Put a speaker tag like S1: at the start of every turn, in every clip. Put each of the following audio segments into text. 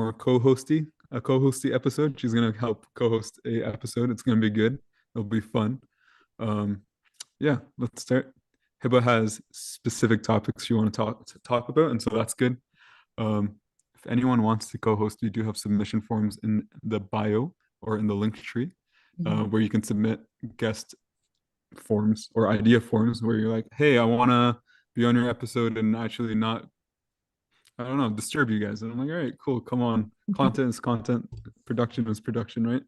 S1: more a co-hosty episode. She's gonna help co-host a episode. It's gonna be good. It'll be fun. Um, yeah, let's start. Heba has specific topics she want to talk about, and so that's good. If anyone wants to co-host, we do have submission forms in the bio or in the link tree, where you can submit guest forms or idea forms where you're like, hey, I want to be on your episode and actually not, I don't know, disturb you guys. And I'm like, all right, cool, come on. Content is content, production is production, right?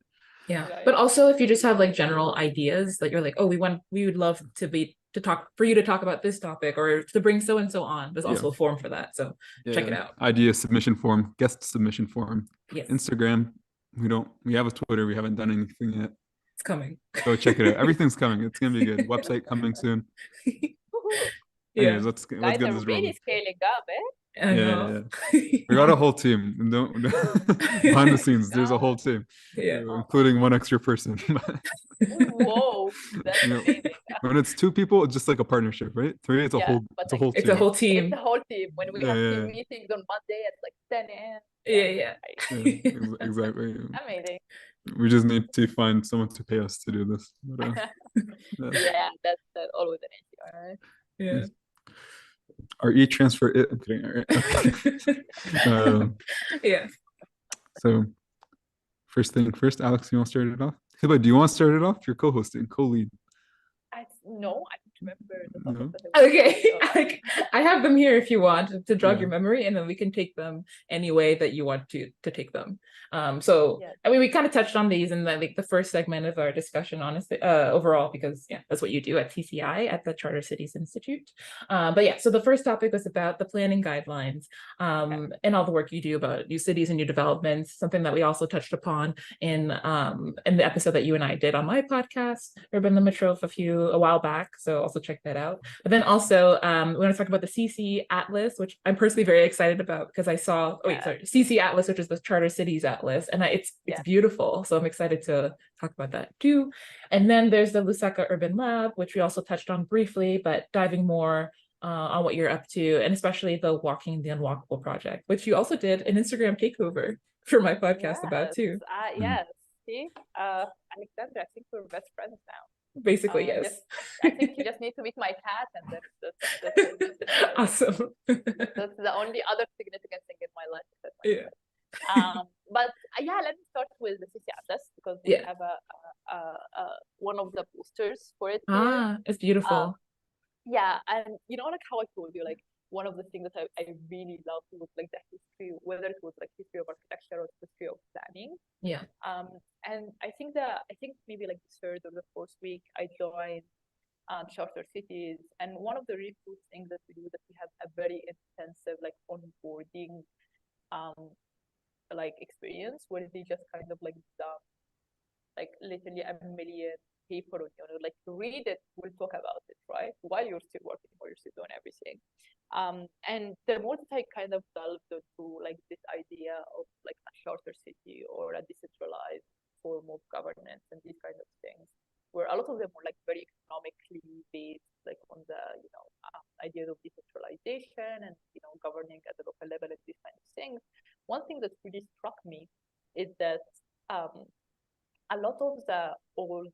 S2: Yeah. But also if you just have like general ideas that you're like, oh, we would love to talk for you to talk about this topic or to bring so and so on. There's also a form for that. So check it out.
S1: Idea submission form, guest submission form.
S2: Yes.
S1: Instagram. We have a Twitter, we haven't done anything yet.
S2: It's coming.
S1: Go check it out. Everything's coming. It's gonna be good. Website coming soon. Anyways, let's get this rolling.
S3: Really scaling up,
S2: I know.
S1: We got a whole team. Behind the scenes, there's a whole team, including one extra person.
S3: Whoa, that's amazing.
S1: When it's two people, it's just like a partnership, right? Three, it's a whole team.
S2: It's a whole team.
S3: It's a whole team. When we have team meetings on Monday at like 10 a.m.
S1: Exactly.
S3: Amazing.
S1: We just need to find someone to pay us to do this. But,
S3: yeah, that's always an issue, all right?
S2: Yeah.
S1: Our e-transfer, I'm kidding. All right.
S2: Yeah.
S1: So first thing first, Alex, you want to start it off? Hiba, do you want to start it off? You're co-hosting, co-lead.
S3: No, I don't remember the topic.
S2: Okay. I have them here if you want to jog your memory, and then we can take them any way that you want to take them. I mean, we kind of touched on these in the first segment of our discussion, honestly, overall, because that's what you do at TCI, at the Charter Cities Institute. So the first topic was about the planning guidelines, and all the work you do about new cities and new developments, something that we also touched upon in the episode that you and I did on my podcast, Urban Limit Trove, a while back. So also check that out. But then also we want to talk about the CC Atlas, which I'm personally very excited about because I saw CC Atlas, which is the Charter Cities Atlas, and it's beautiful. So I'm excited to talk about that too. And then there's the Lusaka Urban Lab, which we also touched on briefly, but diving more on what you're up to, and especially the Walking the Unwalkable project, which you also did an Instagram takeover for my podcast about too.
S3: Yes. See, Alexandra, I think we're best friends now.
S2: Basically, yes.
S3: I think you just need to meet my cat, and that's
S2: awesome.
S3: That's the only other significant thing in my life. But let me start with the CC Atlas because we have one of the posters for it.
S2: It's beautiful.
S3: And like how I told you, like one of the things that I really loved was like the history, whether it was like history of architecture or history of planning. And I think maybe like the third or the fourth week I joined Charter Cities, and one of the really cool things that we do is that we have a very intensive like onboarding like experience where they just kind of like dump like literally a million paper on you, like read it, we'll talk about it, right? While you're still working or you're still doing everything. And the more that I kind of delved into like this idea of like a charter city or a decentralized form of governance and these kind of things, where a lot of them were like very economically based, like on the ideas of decentralization and governing at the local level and these kind of things. One thing that really struck me is that a lot of the old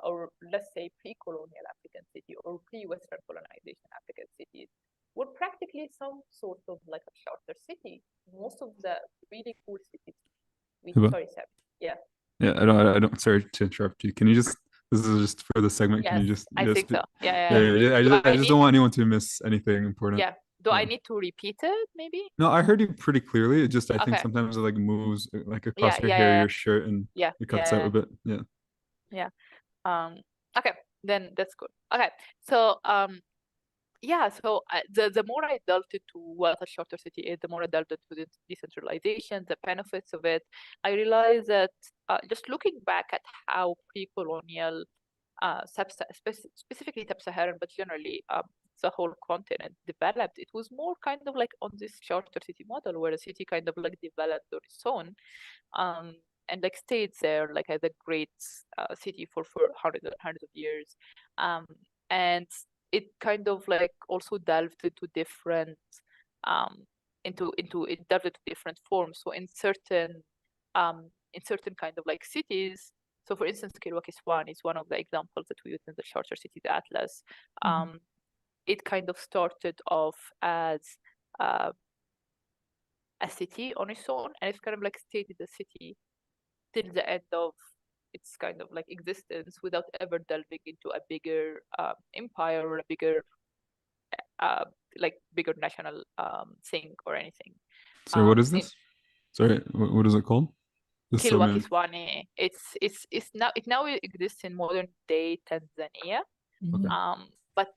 S3: or let's say pre-colonial African city or pre-Western colonization African cities were practically some sort of like a charter city. Most of the really cool cities. Sorry, Seb. Yeah.
S1: Yeah, I don't. Sorry to interrupt you. Can you just? This is just for the segment.
S3: Yes,
S1: Can you just?
S3: I think so.
S1: I just don't want anyone to miss anything important.
S3: Yeah. Do I need to repeat it? Maybe.
S1: No, I heard you pretty clearly. It just I think sometimes it like moves like across your hair, your shirt, and it cuts out a bit. Yeah.
S3: Okay, then that's good. Okay, so the more I delved into what a charter city is, the more I delved into the decentralization, the benefits of it, I realized that just looking back at how pre-colonial, specifically Sub-Saharan, but generally the whole continent developed, it was more kind of like on this charter city model where the city kind of like developed on its own. And like stayed there like as a great city for hundreds of years, and it kind of like also delved into different it delved into different forms. So in certain kind of like cities, so for instance, Kilwa-Kiswan is one of the examples that we use in the Charter Cities Atlas. It kind of started off as a city on its own, and it's kind of like stayed in the city till the end of its kind of like existence without ever delving into a bigger empire or a bigger bigger national thing or anything.
S1: So what is this? Sorry, what is it called?
S3: Kilwa-Kiswane. It now exists in modern day Tanzania.
S1: Okay.
S3: But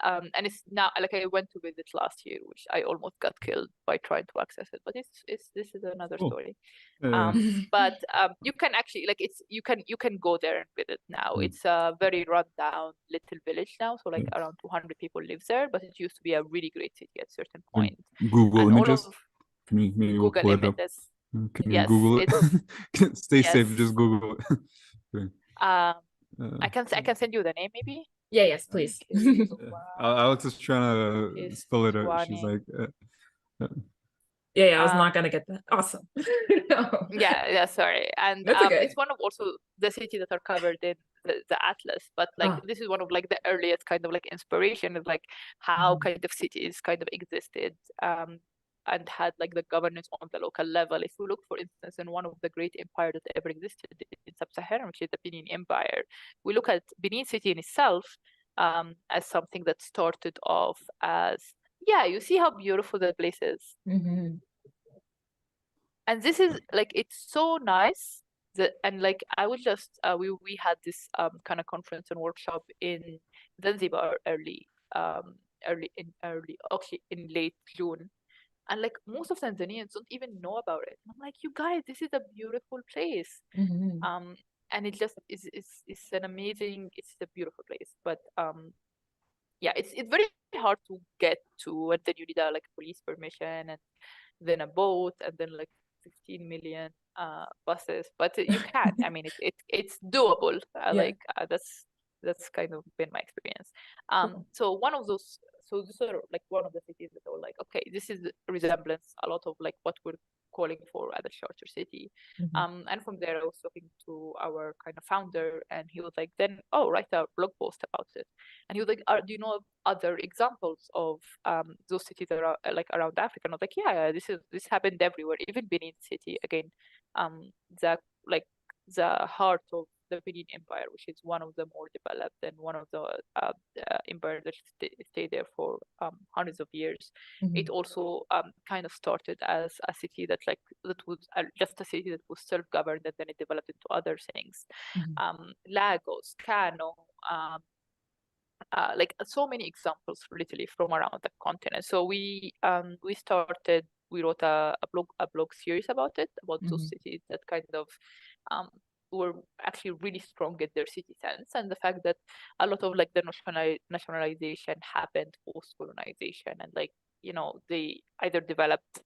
S3: and it's now, like, I went to visit last year, which I almost got killed by trying to access it. But this is another story. But you can actually, like, you can go there and visit now. It's a very rundown little village now, so like around 200 people live there. But it used to be a really great city at a certain point.
S1: Google
S3: and
S1: images. Maybe we'll
S3: Google
S1: pull it up.
S3: images.
S1: Can
S3: Yes,
S1: you Google it? Stay safe. Just Google it.
S3: I can send you the name, maybe.
S2: Yes, please.
S1: Alex is trying to spell it out. She's like,
S2: I was not gonna get that. Awesome.
S3: No. Yeah, sorry. And
S2: okay.
S3: It's one of also the cities that are covered in the atlas, but like this is one of like the earliest kind of like inspiration of like how kind of cities kind of existed and had like the governance on the local level. If we look, for instance, in one of the great empires that ever existed in Sub-Saharan, which is the Benin Empire, we look at Benin City in itself as something that started off as, you see how beautiful that place is. And this is like, it's so nice that, and like I would just we had this kind of conference and workshop in Zanzibar in late June, and like most of Tanzanians don't even know about it. And I'm like, you guys, this is a beautiful place. And it just is an amazing, it's a beautiful place. But it's very hard to get to, and then you need like police permission and then a boat and then like 15 million buses, but you can. I mean, it's doable. That's kind of been my experience. So one of those, so this are like one of the cities that are like, okay, this is resemblance a lot of like what we're calling for at the charter city. And from there, I was talking to our kind of founder, and he was like, then, write a blog post about it. And he was like, do you know of other examples of those cities that are like around Africa? And I was like, this happened everywhere, even Benin City. Again, the heart of the Benin Empire, which is one of the more developed and one of the empires that stayed there for hundreds of years. It also kind of started as a city that was just a city that was self-governed, and then it developed into other things. Lagos, Kano, like so many examples literally from around the continent. So we wrote a blog series about it, about those cities that kind of were actually really strong in their city sense, and the fact that a lot of like the nationalization happened post-colonization, and like, you know, they either developed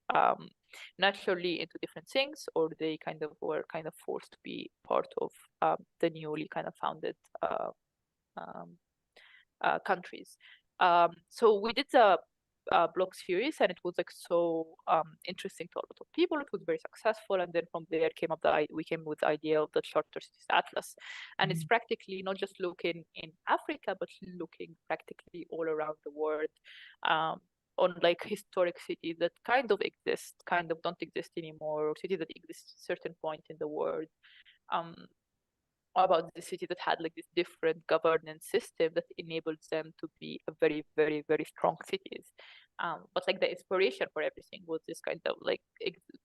S3: naturally into different things, or they kind of were kind of forced to be part of the newly kind of founded countries. So we did the blog series, and it was like so interesting to a lot of people. It was very successful, and then from there we came with the idea of the Charter Cities Atlas, and it's practically not just looking in Africa, but looking practically all around the world on like historic cities that kind of exist, kind of don't exist anymore, or cities that exist at a certain point in the world. About the city that had like this different governance system that enabled them to be a very, very, very strong cities. But like the inspiration for everything was this kind of like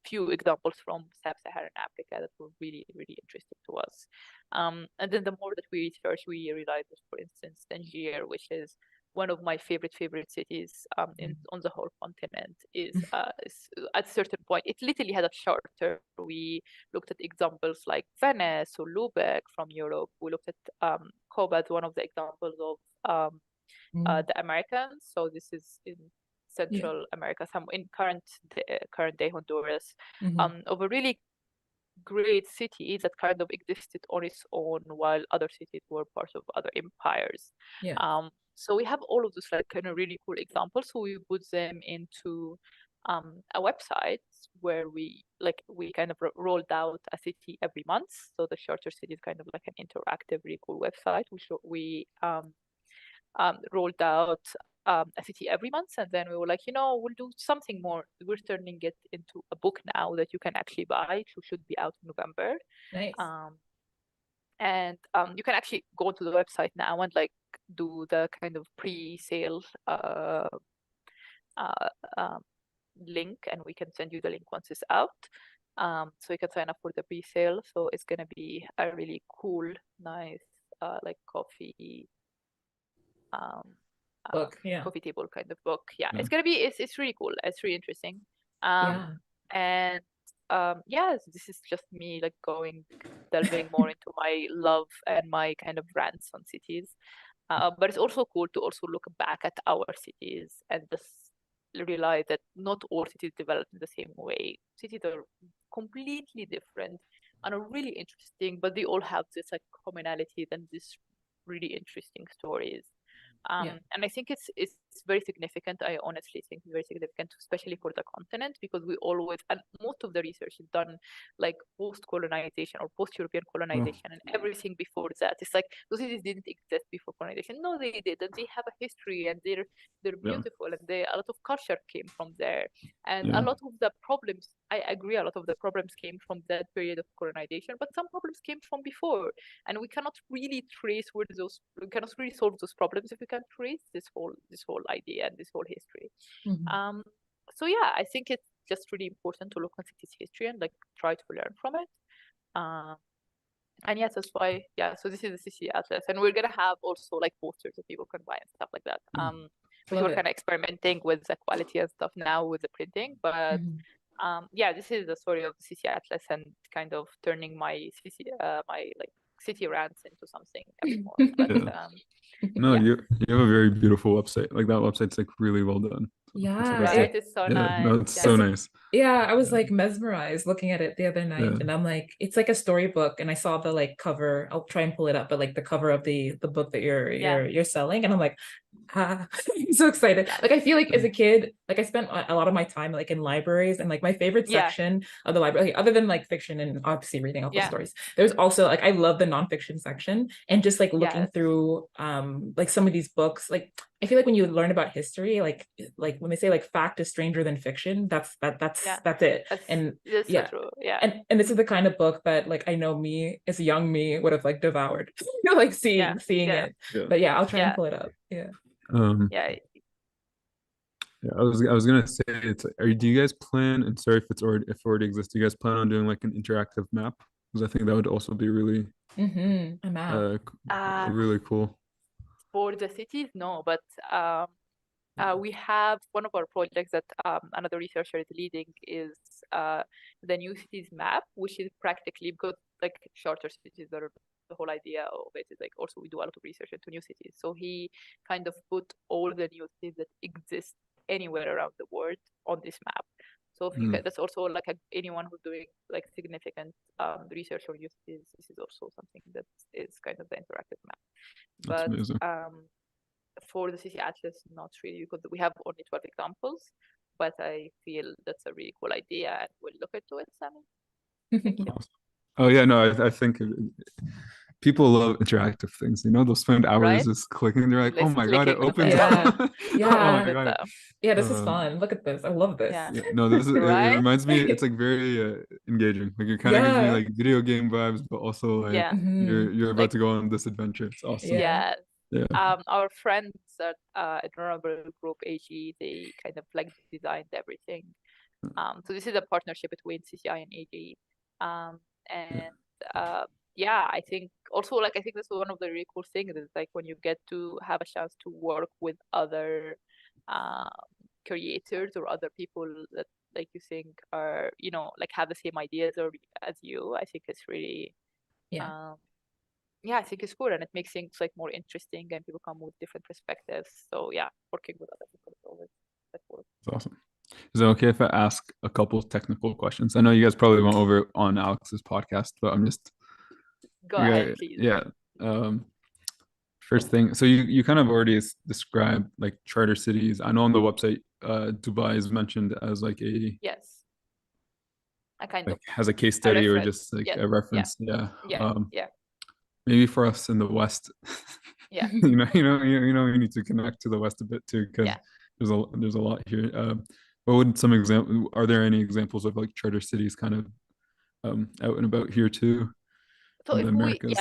S3: few examples from Sub-Saharan Africa that were really, really interesting to us. And then the more that we researched, we realized that, for instance, Tangier, which is one of my favorite cities on the whole continent, is at a certain point, it literally had a charter. We looked at examples like Venice or Lubeck from Europe. We looked at Cuba as one of the examples of the Americans. So this is in Central America, some in current day Honduras, of a really great city that kind of existed on its own while other cities were part of other empires. So we have all of those like kind of really cool examples. So we put them into a website where we kind of rolled out a city every month. So the Charter City is kind of like an interactive, really cool website. We rolled out a city every month, and then we were like, we'll do something more. We're turning it into a book now that you can actually buy. It should be out in November.
S2: Nice.
S3: And you can actually go to the website now and like do the kind of pre-sale link, and we can send you the link once it's out. So you can sign up for the pre-sale. So it's gonna be a really cool, nice, like coffee
S2: book, yeah.
S3: coffee table kind of book. Yeah, it's gonna be it's really cool. It's really interesting. And yeah, this is just me like delving more into my love and my kind of rants on cities. But it's also cool to also look back at our cities and just realize that not all cities develop in the same way. Cities are completely different and are really interesting, but they all have this like commonality and these really interesting stories. And I think it's very significant. I honestly think it's very significant, especially for the continent, because we always, and most of the research is done like post-colonization or post-European colonization and everything before that. It's like those cities didn't exist before colonization. No, they did, and they have a history, and they're beautiful, and a lot of culture came from there. And a lot of the problems, I agree, a lot of the problems came from that period of colonization, but some problems came from before, and we cannot really trace we cannot really solve those problems if we can trace this whole idea and this whole history. So yeah, I think it's just really important to look at cities' history and like try to learn from it. And yes, that's why, so this is the city atlas, and we're gonna have also like posters that people can buy and stuff like that. We're kind of experimenting with the quality and stuff now with the printing, but yeah, this is the story of the city atlas and kind of turning my city city rants into something a bit more. But
S1: no, you have a very beautiful website. Like that website's like really well done.
S3: Right, it's so nice.
S1: No, it's so nice.
S2: Yeah, I was like mesmerized looking at it the other night, and I'm like, it's like a storybook, and I saw the like cover. I'll try and pull it up, but like the cover of the book that you're selling, and I'm like, I'm so excited. Like I feel like as a kid, like I spent a lot of my time like in libraries, and like my favorite section of the library, like, other than like fiction and obviously reading all the stories, there's also like I love the nonfiction section, and just like looking through like some of these books. Like I feel like when you learn about history, like when they say like fact is stranger than fiction, that's it. And
S3: so true.
S2: And this is the kind of book that like I know me as a young me would have like devoured, like seeing it. But yeah, I'll try and pull it up.
S1: I was gonna say, do you guys plan, and sorry if it already exists, do you guys plan on doing like an interactive map? Because I think that would also be really
S2: a map.
S1: Really cool.
S3: For the cities, no, but we have one of our projects that another researcher is leading is the new cities map, which is practically, because like charter cities are, the whole idea of it is like also we do a lot of research into new cities. So he kind of put all the new cities that exist anywhere around the world on this map. So if you that's also like anyone who's doing like significant research on new cities, this is also something that is kind of the interactive map.
S1: That's amazing.
S3: For the city atlas, not really, because we have only 12 examples, but I feel that's a really cool idea, and we'll look into it, Sammy. Thank you.
S1: Awesome. Oh yeah, no, I think people love interactive things. They'll spend hours just clicking. They're like, oh my god, it opens up.
S2: Oh my god. Yeah, this is fun. Look at this. I love this.
S1: No, this is it reminds me, it's like very engaging. Like it kind of gives me like video game vibes, but also like you're about to go on this adventure. It's awesome.
S3: Our friends at Adorable Group AG, they kind of like designed everything. So this is a partnership between CCI and AG. I think also like I think this is one of the really cool things is like when you get to have a chance to work with other creators or other people that like you think are like have the same ideas or as you. I think it's really I think it's cool, and it makes things like more interesting, and people come with different perspectives. So yeah, working with other people is always cool.
S1: That's awesome. Is it okay if I ask a couple of technical questions? I know you guys probably went over it on Alex's podcast, but I'm just
S3: go ahead, please.
S1: First thing, so you kind of already described like charter cities. I know on the website Dubai is mentioned as like a
S3: Yes, a kind
S1: like
S3: of
S1: has a case
S3: a
S1: study or
S3: reference.
S1: just like
S3: Yes,
S1: a reference. Yeah.
S3: yeah, yeah,
S1: Maybe for us in the West,
S3: yeah,
S1: we need to connect to the West a bit too, because
S3: yeah.
S1: there's a lot here. What would some example? Are there any examples of like charter cities kind of out and about here too
S3: So
S1: in the
S3: if we,
S1: Americas?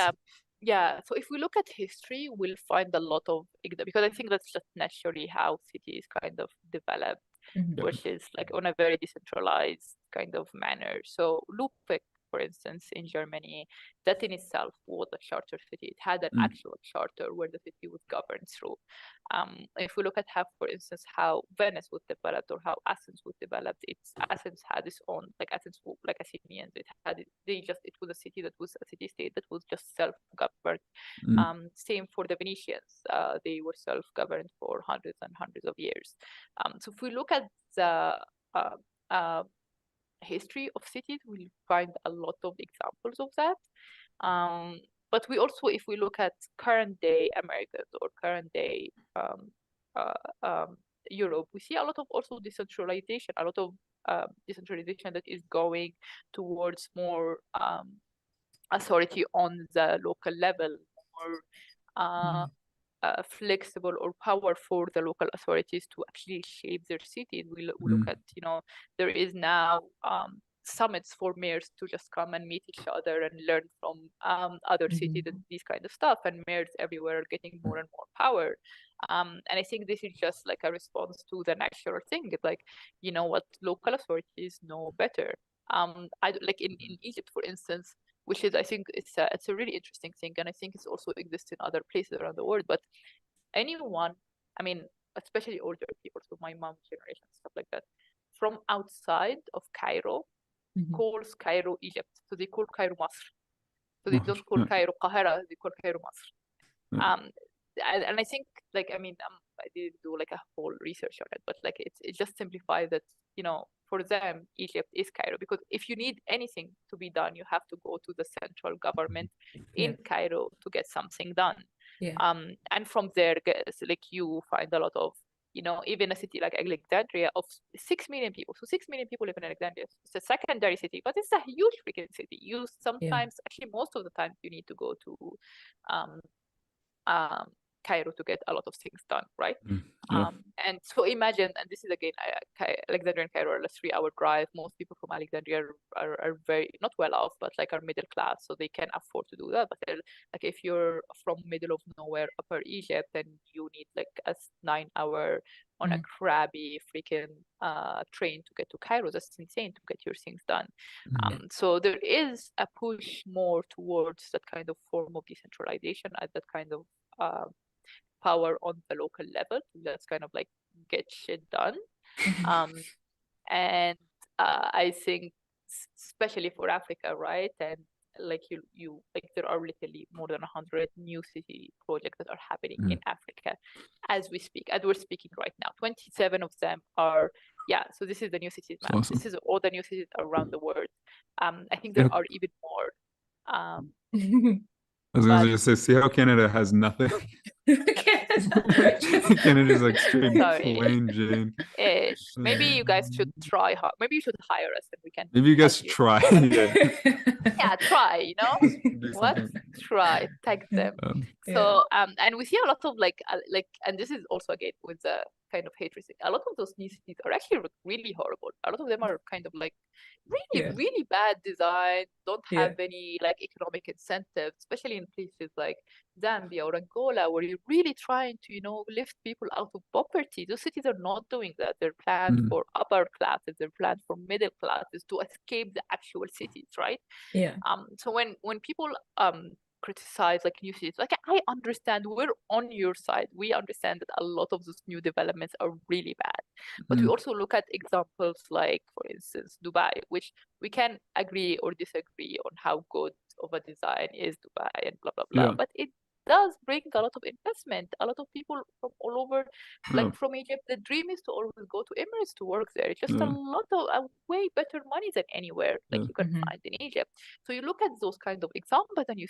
S3: so if we look at history, we'll find a lot of, because I think that's just naturally how cities kind of develop,
S1: Yeah.
S3: which is like on a very decentralized kind of manner. So Lübeck, for instance, in Germany, that in itself was a charter city. It had an actual charter where the city was governed through. If we look at how, for instance, how Venice was developed or how Athens was developed, Athens had its own, like Athens, like Athenians, it was a city that was a city state that was just self-governed. Same for the Venetians. They were self-governed for hundreds and hundreds of years. So if we look at the history of cities, we'll find a lot of examples of that. But we also, if we look at current day Americas or current day Europe, we see a lot of also decentralization, a lot of decentralization that is going towards more authority on the local level, more flexible or power for the local authorities to actually shape their cities. We look at, there is now summits for mayors to just come and meet each other and learn from other cities and these kind of stuff. And mayors everywhere are getting more and more power. And I think this is just like a response to the natural thing. It's like, what local authorities know better. Like in Egypt, for instance, which is, I think it's a really interesting thing, and I think it's also exists in other places around the world. But anyone, I mean, especially older people, so my mom's generation, stuff like that, from outside of Cairo, calls Cairo Egypt. So they call Cairo Masr. So they don't call Cairo Qahira, they call Cairo Masr. And I think, like, I mean, I didn't do like a whole research on it, but like it just simplifies that, for them, Egypt is Cairo, because if you need anything to be done, you have to go to the central government in Cairo to get something done. And from there, like, you find a lot of, even a city like Alexandria of 6 million people. So 6 million people live in Alexandria. It's a secondary city, but it's a huge freaking city. You sometimes, actually, most of the time, you need to go to Cairo to get a lot of things done, right? And so imagine, and this is again, Alexandria and Cairo are a 3-hour drive. Most people from Alexandria are very, not well off, but like are middle class, so they can afford to do that. But like if you're from middle of nowhere, upper Egypt, then you need like a 9-hour on a crabby freaking train to get to Cairo. That's insane to get your things done. So there is a push more towards that kind of form of decentralization, at that kind of power on the local level. That's kind of like get shit done. And I think especially for Africa, right? And like you like there are literally more than 100 new city projects that are happening in Africa as we speak, as we're speaking right now. 27 of them are, so this is the new cities map. Awesome. This is all the new cities around the world. I think there are even more.
S1: I was going to just say, see how Canada has nothing. Canada's like straight plain Jane.
S3: Maybe you guys should try hard. Maybe you should hire us and we can.
S1: Maybe you guys try.
S3: Try. What? Try. Tag them. So and we see a lot of like, and this is also again with the kind of hatred thing. A lot of those new cities are actually really horrible. A lot of them are kind of like really bad design. Don't have any like economic incentives, especially in places like Zambia or Angola, where you're really trying to lift people out of poverty. Those cities are not doing that. They're planned for upper classes. They're planned for middle classes to escape the actual cities, right? So when people criticize like new cities, like I understand, we're on your side. We understand that a lot of those new developments are really bad, but we also look at examples like, for instance, Dubai, which we can agree or disagree on how good of a design is Dubai and blah blah blah. But does bring a lot of investment. A lot of people from all over, like
S1: Oh,
S3: from Egypt, the dream is to always go to Emirates to work there. It's just a
S1: yeah,
S3: lot of way better money than anywhere like
S1: yeah,
S3: you can find in Egypt. So you look at those kind of examples and you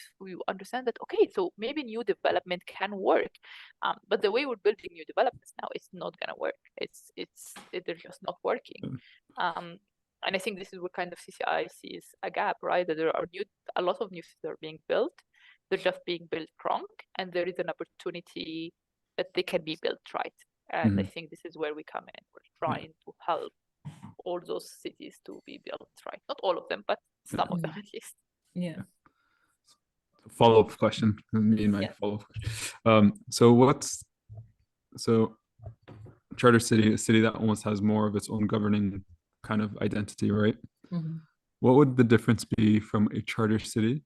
S3: understand that, okay, so maybe new development can work. But the way we're building new developments now, it's not gonna work. They're just not working. Um, and I think this is what kind of CCI sees a gap, right? That there are a lot of new cities are being built. They're just being built wrong, and there is an opportunity that they can be built right. And I think this is where we come in. We're trying to help all those cities to be built right. Not all of them, but some of them at least.
S2: Yeah.
S1: Follow-up question. Me and my follow-up question. So charter city, a city that almost has more of its own governing kind of identity, right? What would the difference be from a charter city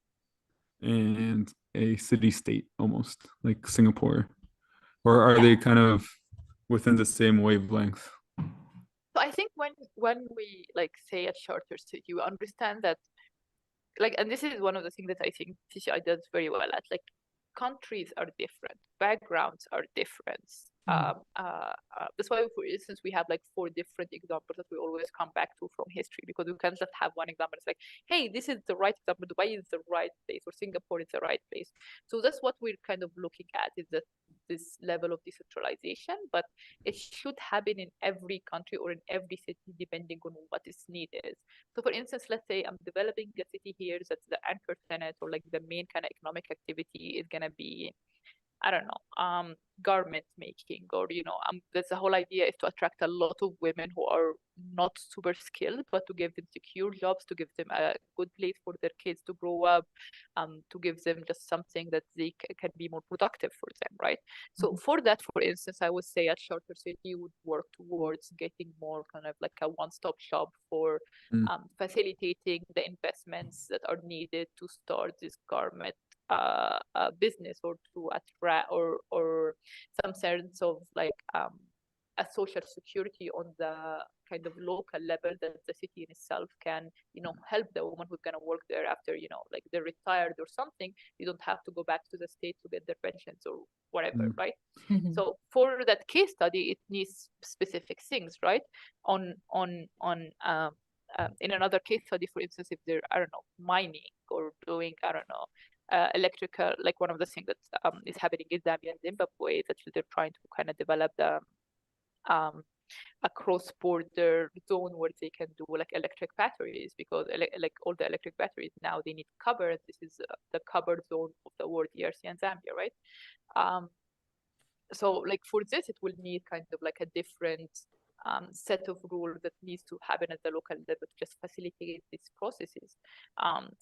S1: and a city state, almost like Singapore? Or are they kind of within the same wavelength?
S3: So I think when we like say a charter city, you understand that, like, and this is one of the things that I think TCI does very well at, like, countries are different, backgrounds are different. That's why, for instance, we have like 4 different examples that we always come back to from history, because we can't just have one example. It's like, hey, this is the right example, Dubai is the right place, or Singapore is the right place. So that's what we're kind of looking at, is that this level of decentralization, but it should happen in every country or in every city depending on what its need is. So for instance, let's say I'm developing a city here that's the anchor tenant, or like the main kind of economic activity is gonna be, I don't know, garment making, or that's the whole idea, is to attract a lot of women who are not super skilled, but to give them secure jobs, to give them a good place for their kids to grow up, to give them just something that they can be more productive for them, right? So for that, for instance, I would say a charter city would work towards getting more kind of like a one-stop shop for facilitating the investments that are needed to start this garment business, or to attract, or some sense of like a social security on the kind of local level, that the city in itself can help the woman who's going to work there after like they're retired or something. You don't have to go back to the state to get their pensions or whatever, right? So for that case study, it needs specific things, right? In another case study, for instance, if they're, I don't know, mining or doing, I don't know, electrical, like one of the things that is happening in Zambia and Zimbabwe, that they're trying to kind of develop the a cross-border zone where they can do like electric batteries, because like all the electric batteries now, they need cover. This is the covered zone of the world, DRC and Zambia, right? So like for this, it will need kind of like a different set of rules that needs to happen at the local level to just facilitate these processes.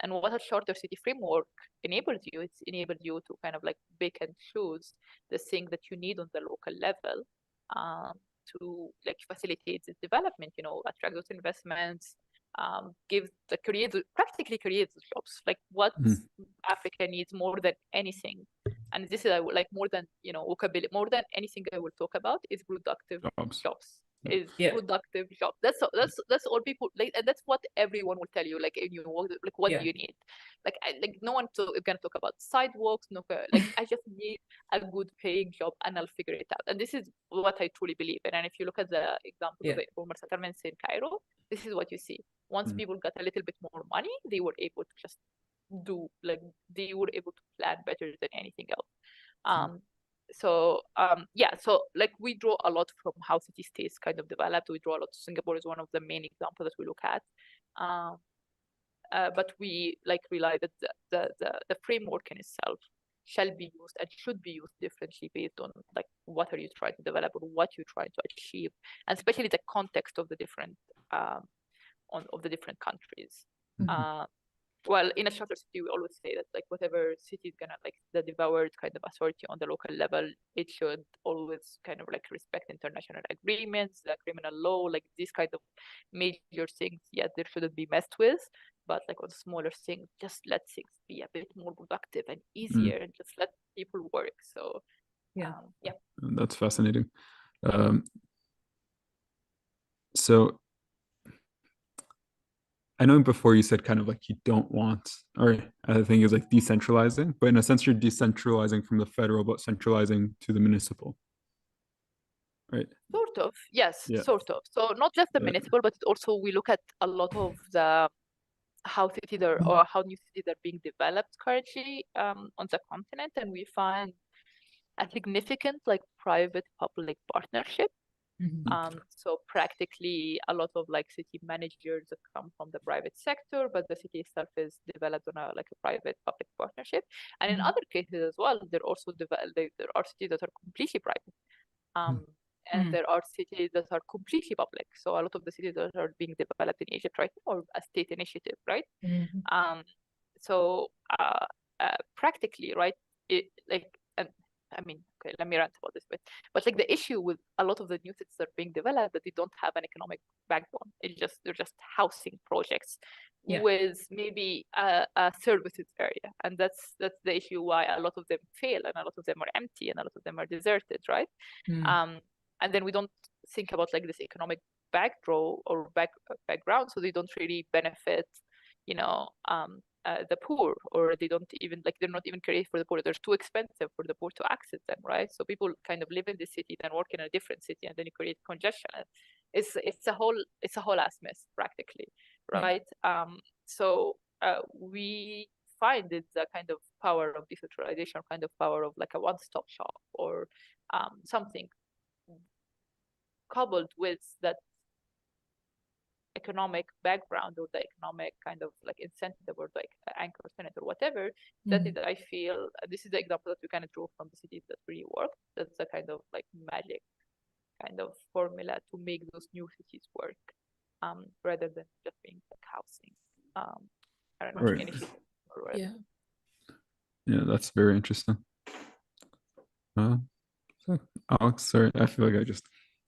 S3: And what a charter city framework enables you, it's enabled you to kind of like pick and choose the thing that you need on the local level to like facilitate this development, attract those investments, practically create jobs. Like what Africa needs more than anything, and this is like more than walkability, more than anything I will talk about, is productive jobs. Is productive job. That's all people like, and that's what everyone will tell you. Like, what do you need? Like, no one is gonna talk about sidewalks. No, like I just need a good paying job, and I'll figure it out. And this is what I truly believe in. And if you look at the example of the informal settlements in Cairo, this is what you see. Once people got a little bit more money, they were able to just they were able to plan better than anything else. So like we draw a lot from how city states kind of developed. We draw a lot. Singapore is one of the main examples that we look at. But we like rely that the framework in itself shall be used and should be used differently based on like what are you trying to develop or what you're trying to achieve, and especially the context of the different of the different countries. Well, in a charter city, we always say that like whatever city is gonna like the devoured kind of authority on the local level, it should always kind of like respect international agreements, the criminal law, like these kind of major things. Yeah, there shouldn't be messed with, but like on smaller things, just let things be a bit more productive and easier, and just let people work. So
S1: that's fascinating. So I know before you said kind of like you don't want, or I think it's like decentralizing, but in a sense you're decentralizing from the federal, but centralizing to the municipal, right?
S3: Sort of, yes,
S1: Yeah.
S3: sort of. So not just the municipal, but also we look at a lot of the how cities are or how new cities are being developed currently on the continent, and we find a significant like private-public partnership. So practically a lot of like city managers that come from the private sector, but the city itself is developed on a like a private-public partnership. And in other cases as well, there also there are cities that are completely private. And there are cities that are completely public. So a lot of the cities that are being developed in Egypt right now are a state initiative, right? So practically, right, like, and I mean, okay, let me rant about this bit. But like the issue with a lot of the new cities that are being developed, that they don't have an economic backbone. They're just housing projects with maybe a services area, and that's the issue why a lot of them fail, and a lot of them are empty, and a lot of them are deserted, right? And then we don't think about like this economic backdraw or background, so they don't really benefit, you know, the poor, or they don't even like they're not even created for the poor. They're too expensive for the poor to access them, right? So people kind of live in the city, then work in a different city, and then you create congestion. It's a whole ass mess practically, right? So we find it's a kind of power of decentralization, kind of power of like a one-stop shop, or something coupled with that economic background, or the economic kind of like incentive, or like anchor tenant or whatever, that is, I feel, this is the example that we kind of draw from the cities that really work. That's a kind of like magic kind of formula to make those new cities work, rather than just being like housing. I don't know, initiative or whatever.
S1: Yeah, that's very interesting. So Alex, sorry, I feel like I just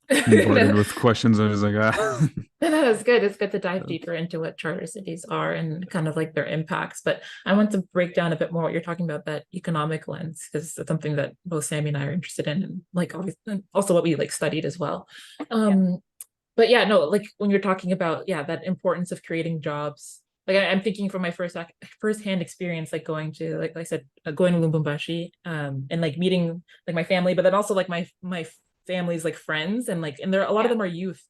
S1: bombarded with questions. I was like,
S2: No, it's good. It's good to dive deeper into what charter cities are and kind of like their impacts. But I want to break down a bit more what you're talking about, that economic lens, because it's something that both Sammy and I are interested in, and like obviously also what we like studied as well. But yeah, no, like when you're talking about that importance of creating jobs. Like I'm thinking from my first-hand experience, like going to, like I said, going to Lubumbashi, and like meeting like my family, but then also like my family's like friends, and there a lot of them are youth.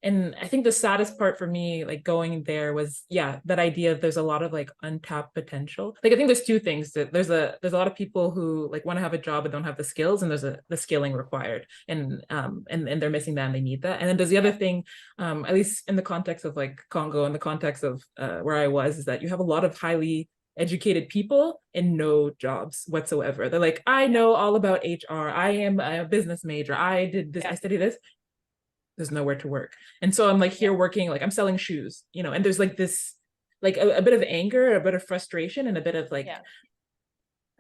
S2: And I think the saddest part for me, like going there, was that idea of there's a lot of like untapped potential. Like I think there's two things. That there's a lot of people who like want to have a job but don't have the skills, and there's the skilling required, and they're missing that, and they need that. And then there's the other thing, at least in the context of like Congo, in the context of where I was, is that you have a lot of highly educated people and no jobs whatsoever. They're like, I know all about HR. I am a business major. I did this. I studied this. There's nowhere to work. And so I'm like here working, like I'm selling shoes, and there's like this, like a bit of anger, a bit of frustration, and a bit of like, no,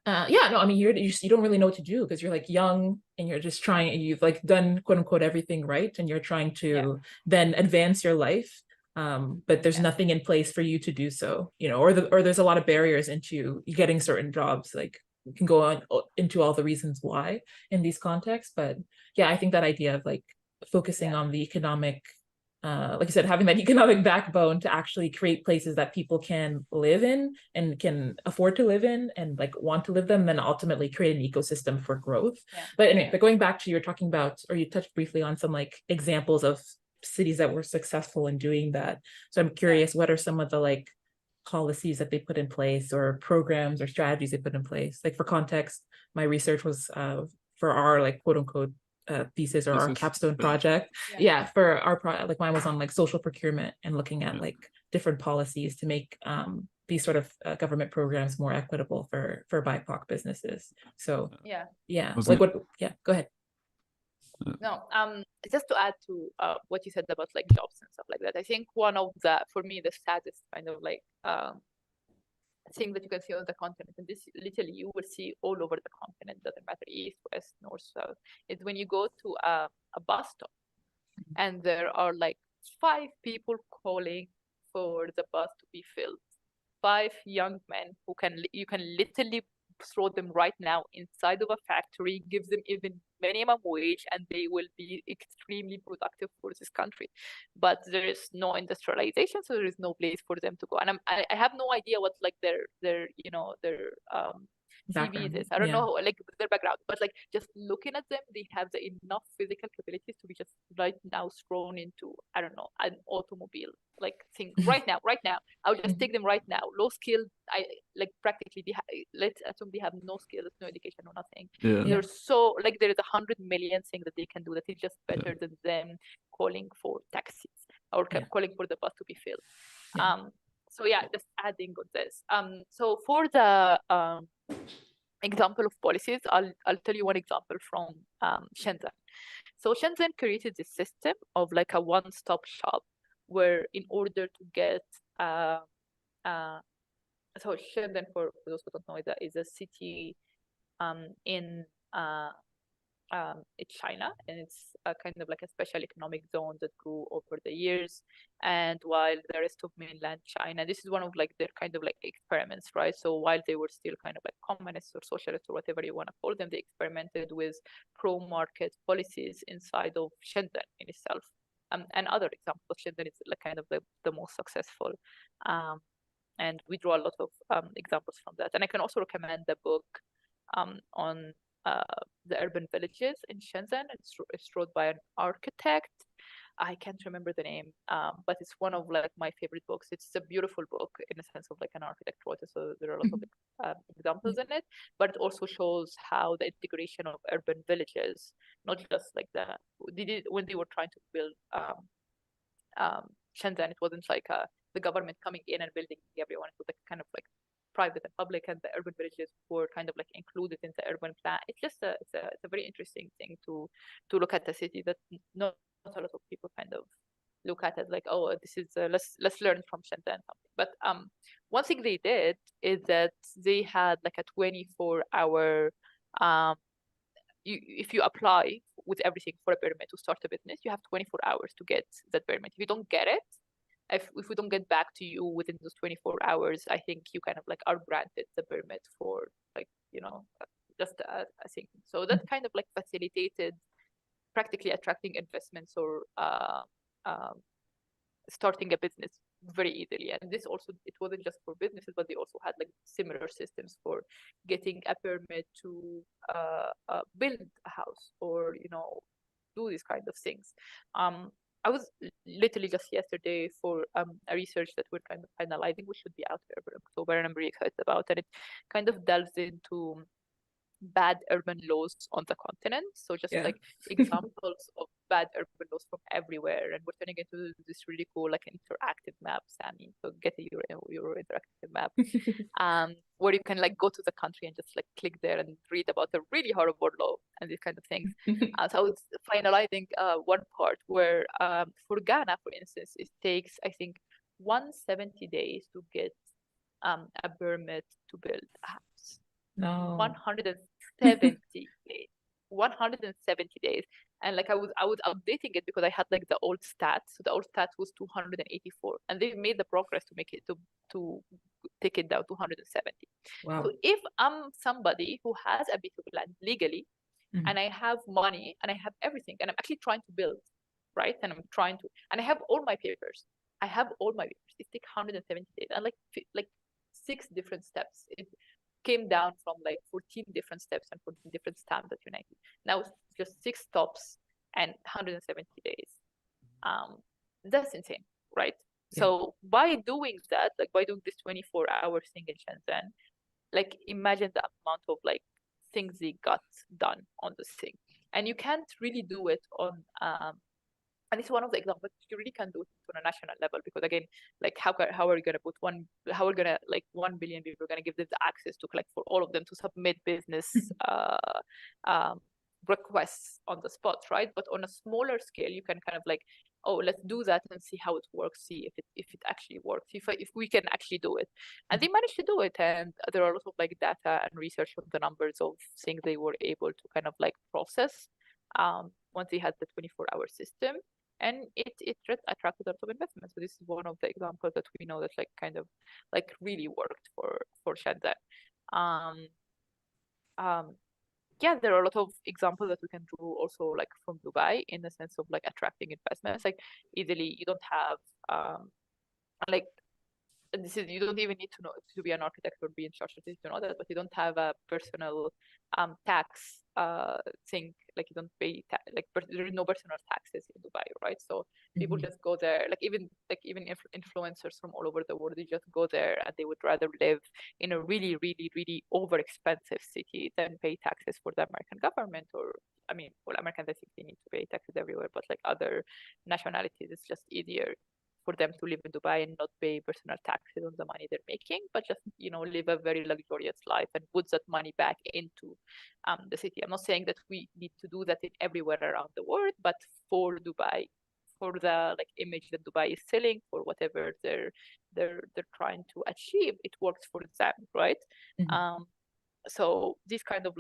S2: I mean, you don't really know what to do, because you're like young, and you're just trying, and you've like done quote unquote everything right, and you're trying to then advance your life. But there's nothing in place for you to do so, or there's a lot of barriers into getting certain jobs. Like we can go on into all the reasons why in these contexts, but I think that idea of like focusing on the economic, like I said, having that economic backbone to actually create places that people can live in and can afford to live in and like want to live them, then ultimately create an ecosystem for growth. But anyway, but going back to, you're talking about, or you touched briefly on some like examples of cities that were successful in doing that. So I'm curious, what are some of the like policies that they put in place, or programs or strategies they put in place? Like for context, my research was for our like quote unquote thesis, or our capstone project. For our project, like mine was on like social procurement, and looking at like different policies to make these sort of government programs more equitable for BIPOC businesses. So like what? Go ahead.
S3: No, just to add to what you said about like jobs and stuff like that, I think one of for me, the saddest kind of like thing that you can see on the continent, and this literally you will see all over the continent, doesn't matter east, west, north, south, is when you go to a bus stop, and there are like 5 people calling for the bus to be filled. 5 young men who you can literally throw them right now inside of a factory, give them even minimum wage, and they will be extremely productive for this country. But there is no industrialization, so there is no place for them to go. And I have no idea what like their CVs is. I don't know like their background, but like just looking at them, they have the enough physical capabilities to be just right now thrown into, I don't know, an automobile like thing right now. I'll just take them right now. Low skilled, I like practically let's assume they have no skills, no education, no nothing. They're so like there is 100 million things that they can do that is just better than them calling for taxis or calling for the bus to be filled. So yeah, just adding on this. So for the example of policies, I'll tell you one example from Shenzhen. So Shenzhen created this system of like a one-stop shop where in order to get so Shenzhen, for those who don't know, is a city in China, and it's a kind of like a special economic zone that grew over the years. And while the rest of mainland China, this is one of like their kind of like experiments, right? So while they were still kind of like communists or socialists or whatever you want to call them, they experimented with pro-market policies inside of Shenzhen in itself. And other examples, Shenzhen is like kind of the most successful. And we draw a lot of examples from that. And I can also recommend the book on the urban villages in Shenzhen. It's wrote by an architect. I can't remember the name, but it's one of like my favorite books. It's a beautiful book in the sense of like an architect wrote it, so there are a lot of examples in it. But it also shows how the integration of urban villages, not just like when they were trying to build Shenzhen, it wasn't like the government coming in and building everyone. It was like kind of like private and public, and the urban villages were kind of like included in the urban plan. It's just it's a very interesting thing to look at the city that not a lot of people kind of look at it like, oh, this is let's learn from Shenzhen something. But one thing they did is that they had like a 24-hour if you apply with everything for a permit to start a business, you have 24 hours to get that permit. If you don't get it, if we don't get back to you within those 24 hours, I think you kind of like are granted the permit for like, you know, just a thing. So that kind of like facilitated practically attracting investments or starting a business very easily. And this also, it wasn't just for businesses, but they also had like similar systems for getting a permit to build a house or, you know, do these kind of things. I was literally just yesterday for a research that we're kind of finalizing, which should be out there for October, and I'm really excited about. And it kind of delves into bad urban laws on the continent. So just like examples of bad urban laws from everywhere. And we're turning into this really cool, like an interactive map, Sammy. So get your interactive map, where you can like go to the country and just like click there and read about a really horrible law and these kind of things. So I was finalizing one part where for Ghana, for instance, it takes, I think, 170 days to get a permit to build a house.
S2: No.
S3: 170 days. 170 days. And like I was updating it because I had like the old stats. So the old stats was 284, and they made the progress to make it to take it down to 170.
S2: Wow.
S3: So if I'm somebody who has a bit of land legally, and I have money and I have everything, and I'm actually trying to build, right? And I have all my papers. It takes 170 days, and like 6 different steps. It came down from like 14 different steps and 14 different stamps that united. Now it's just 6 stops and 170 days. That's insane, right? Yeah. So by doing that, like by doing this 24-hour thing in Shenzhen, like imagine the amount of like things they got done on this thing. And you can't really do it on and it's one of the examples you really can do it on a national level, because again, like how are you gonna put 1 billion people are gonna give them the access to collect for all of them to submit business requests on the spot, right? But on a smaller scale, you can kind of like, oh, let's do that and see how it works, see if it actually works, if we can actually do it. And they managed to do it, and there are a lot of like data and research on the numbers of things they were able to kind of like process once they had the 24-hour system. And it attracted a lot of investment. So this is one of the examples that we know that like kind of like really worked for Shenzhen. yeah, there are a lot of examples that we can do also like from Dubai in the sense of like attracting investments. Like easily, you don't have like this is, you don't even need to know to be an architect or be in charge of this to know that, but you don't have a personal tax thing. Like you don't pay there is no personal taxes in Dubai, right? So people just go there, like even influencers from all over the world, they just go there and they would rather live in a really, really, really over expensive city than pay taxes for the American government. Or I mean, well, Americans, I think they need to pay taxes everywhere, but like other nationalities, it's just easier for them to live in Dubai and not pay personal taxes on the money they're making, but just, you know, live a very luxurious life and put that money back into the city. I'm not saying that we need to do that in everywhere around the world, but for Dubai, for the like image that Dubai is selling, for whatever they're trying to achieve, it works for them, right? So these kind of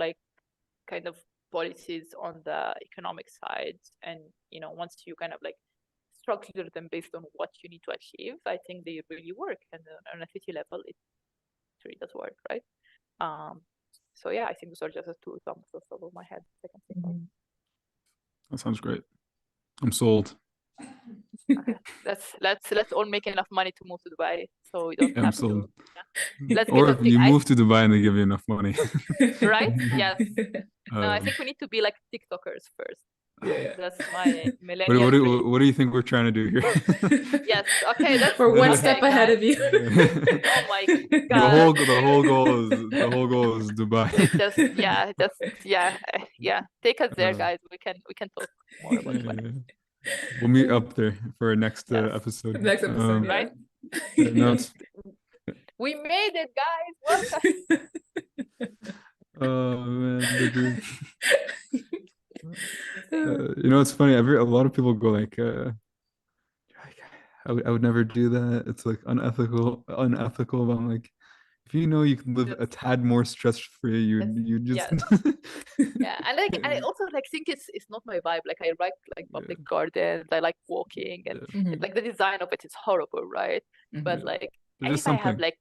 S3: policies on the economic side, and you know, once you kind of like structure them based on what you need to achieve, I think they really work. And on a city level, it really does work, right? So yeah, I think those are just the two examples off the top of my head I can think of.
S1: That sounds great. I'm sold.
S3: Okay. Let's all make enough money to move to Dubai, so we don't have
S1: sold.
S3: to. Yeah. Let's
S1: Or
S3: get
S1: if you move to Dubai and they give you enough money.
S3: Right? Yes. No, I think we need to be like TikTokers first.
S2: Yeah.
S3: That's my millennial dream.
S1: What do you think we're trying to do here?
S3: Yes. Okay.
S2: We're one step ahead of you.
S3: Oh my God.
S1: The whole goal is Dubai.
S3: Take us there, guys. We can talk more about Dubai.
S1: We'll meet up there for our next episode.
S2: Next episode,
S3: right?
S1: No,
S3: we made it, guys. Welcome.
S1: Oh man, the dream. You know, it's funny. A lot of people go like, I would never do that. It's like unethical. But I'm like, if you know you can live a tad more stress free, you just
S3: yeah. And like I also like think it's not my vibe. Like I like public gardens. I like walking, and like the design of it is horrible, right? But like if I have like,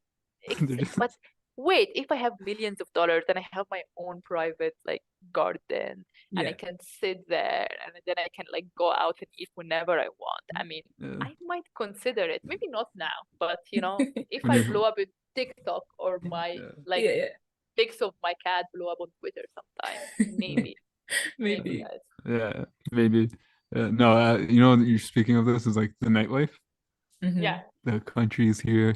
S3: but wait, if I have millions of dollars, then I have my own private like garden, and I can sit there, and then I can like go out and eat whenever I want. I mean, I might consider it. Maybe not now, but you know, if I blow up in TikTok or my pics of my cat blow up on Twitter sometime, maybe.
S2: Maybe.
S1: Yeah, maybe. No, you know, you're speaking of this is like the nightlife.
S3: Yeah.
S1: The countries here,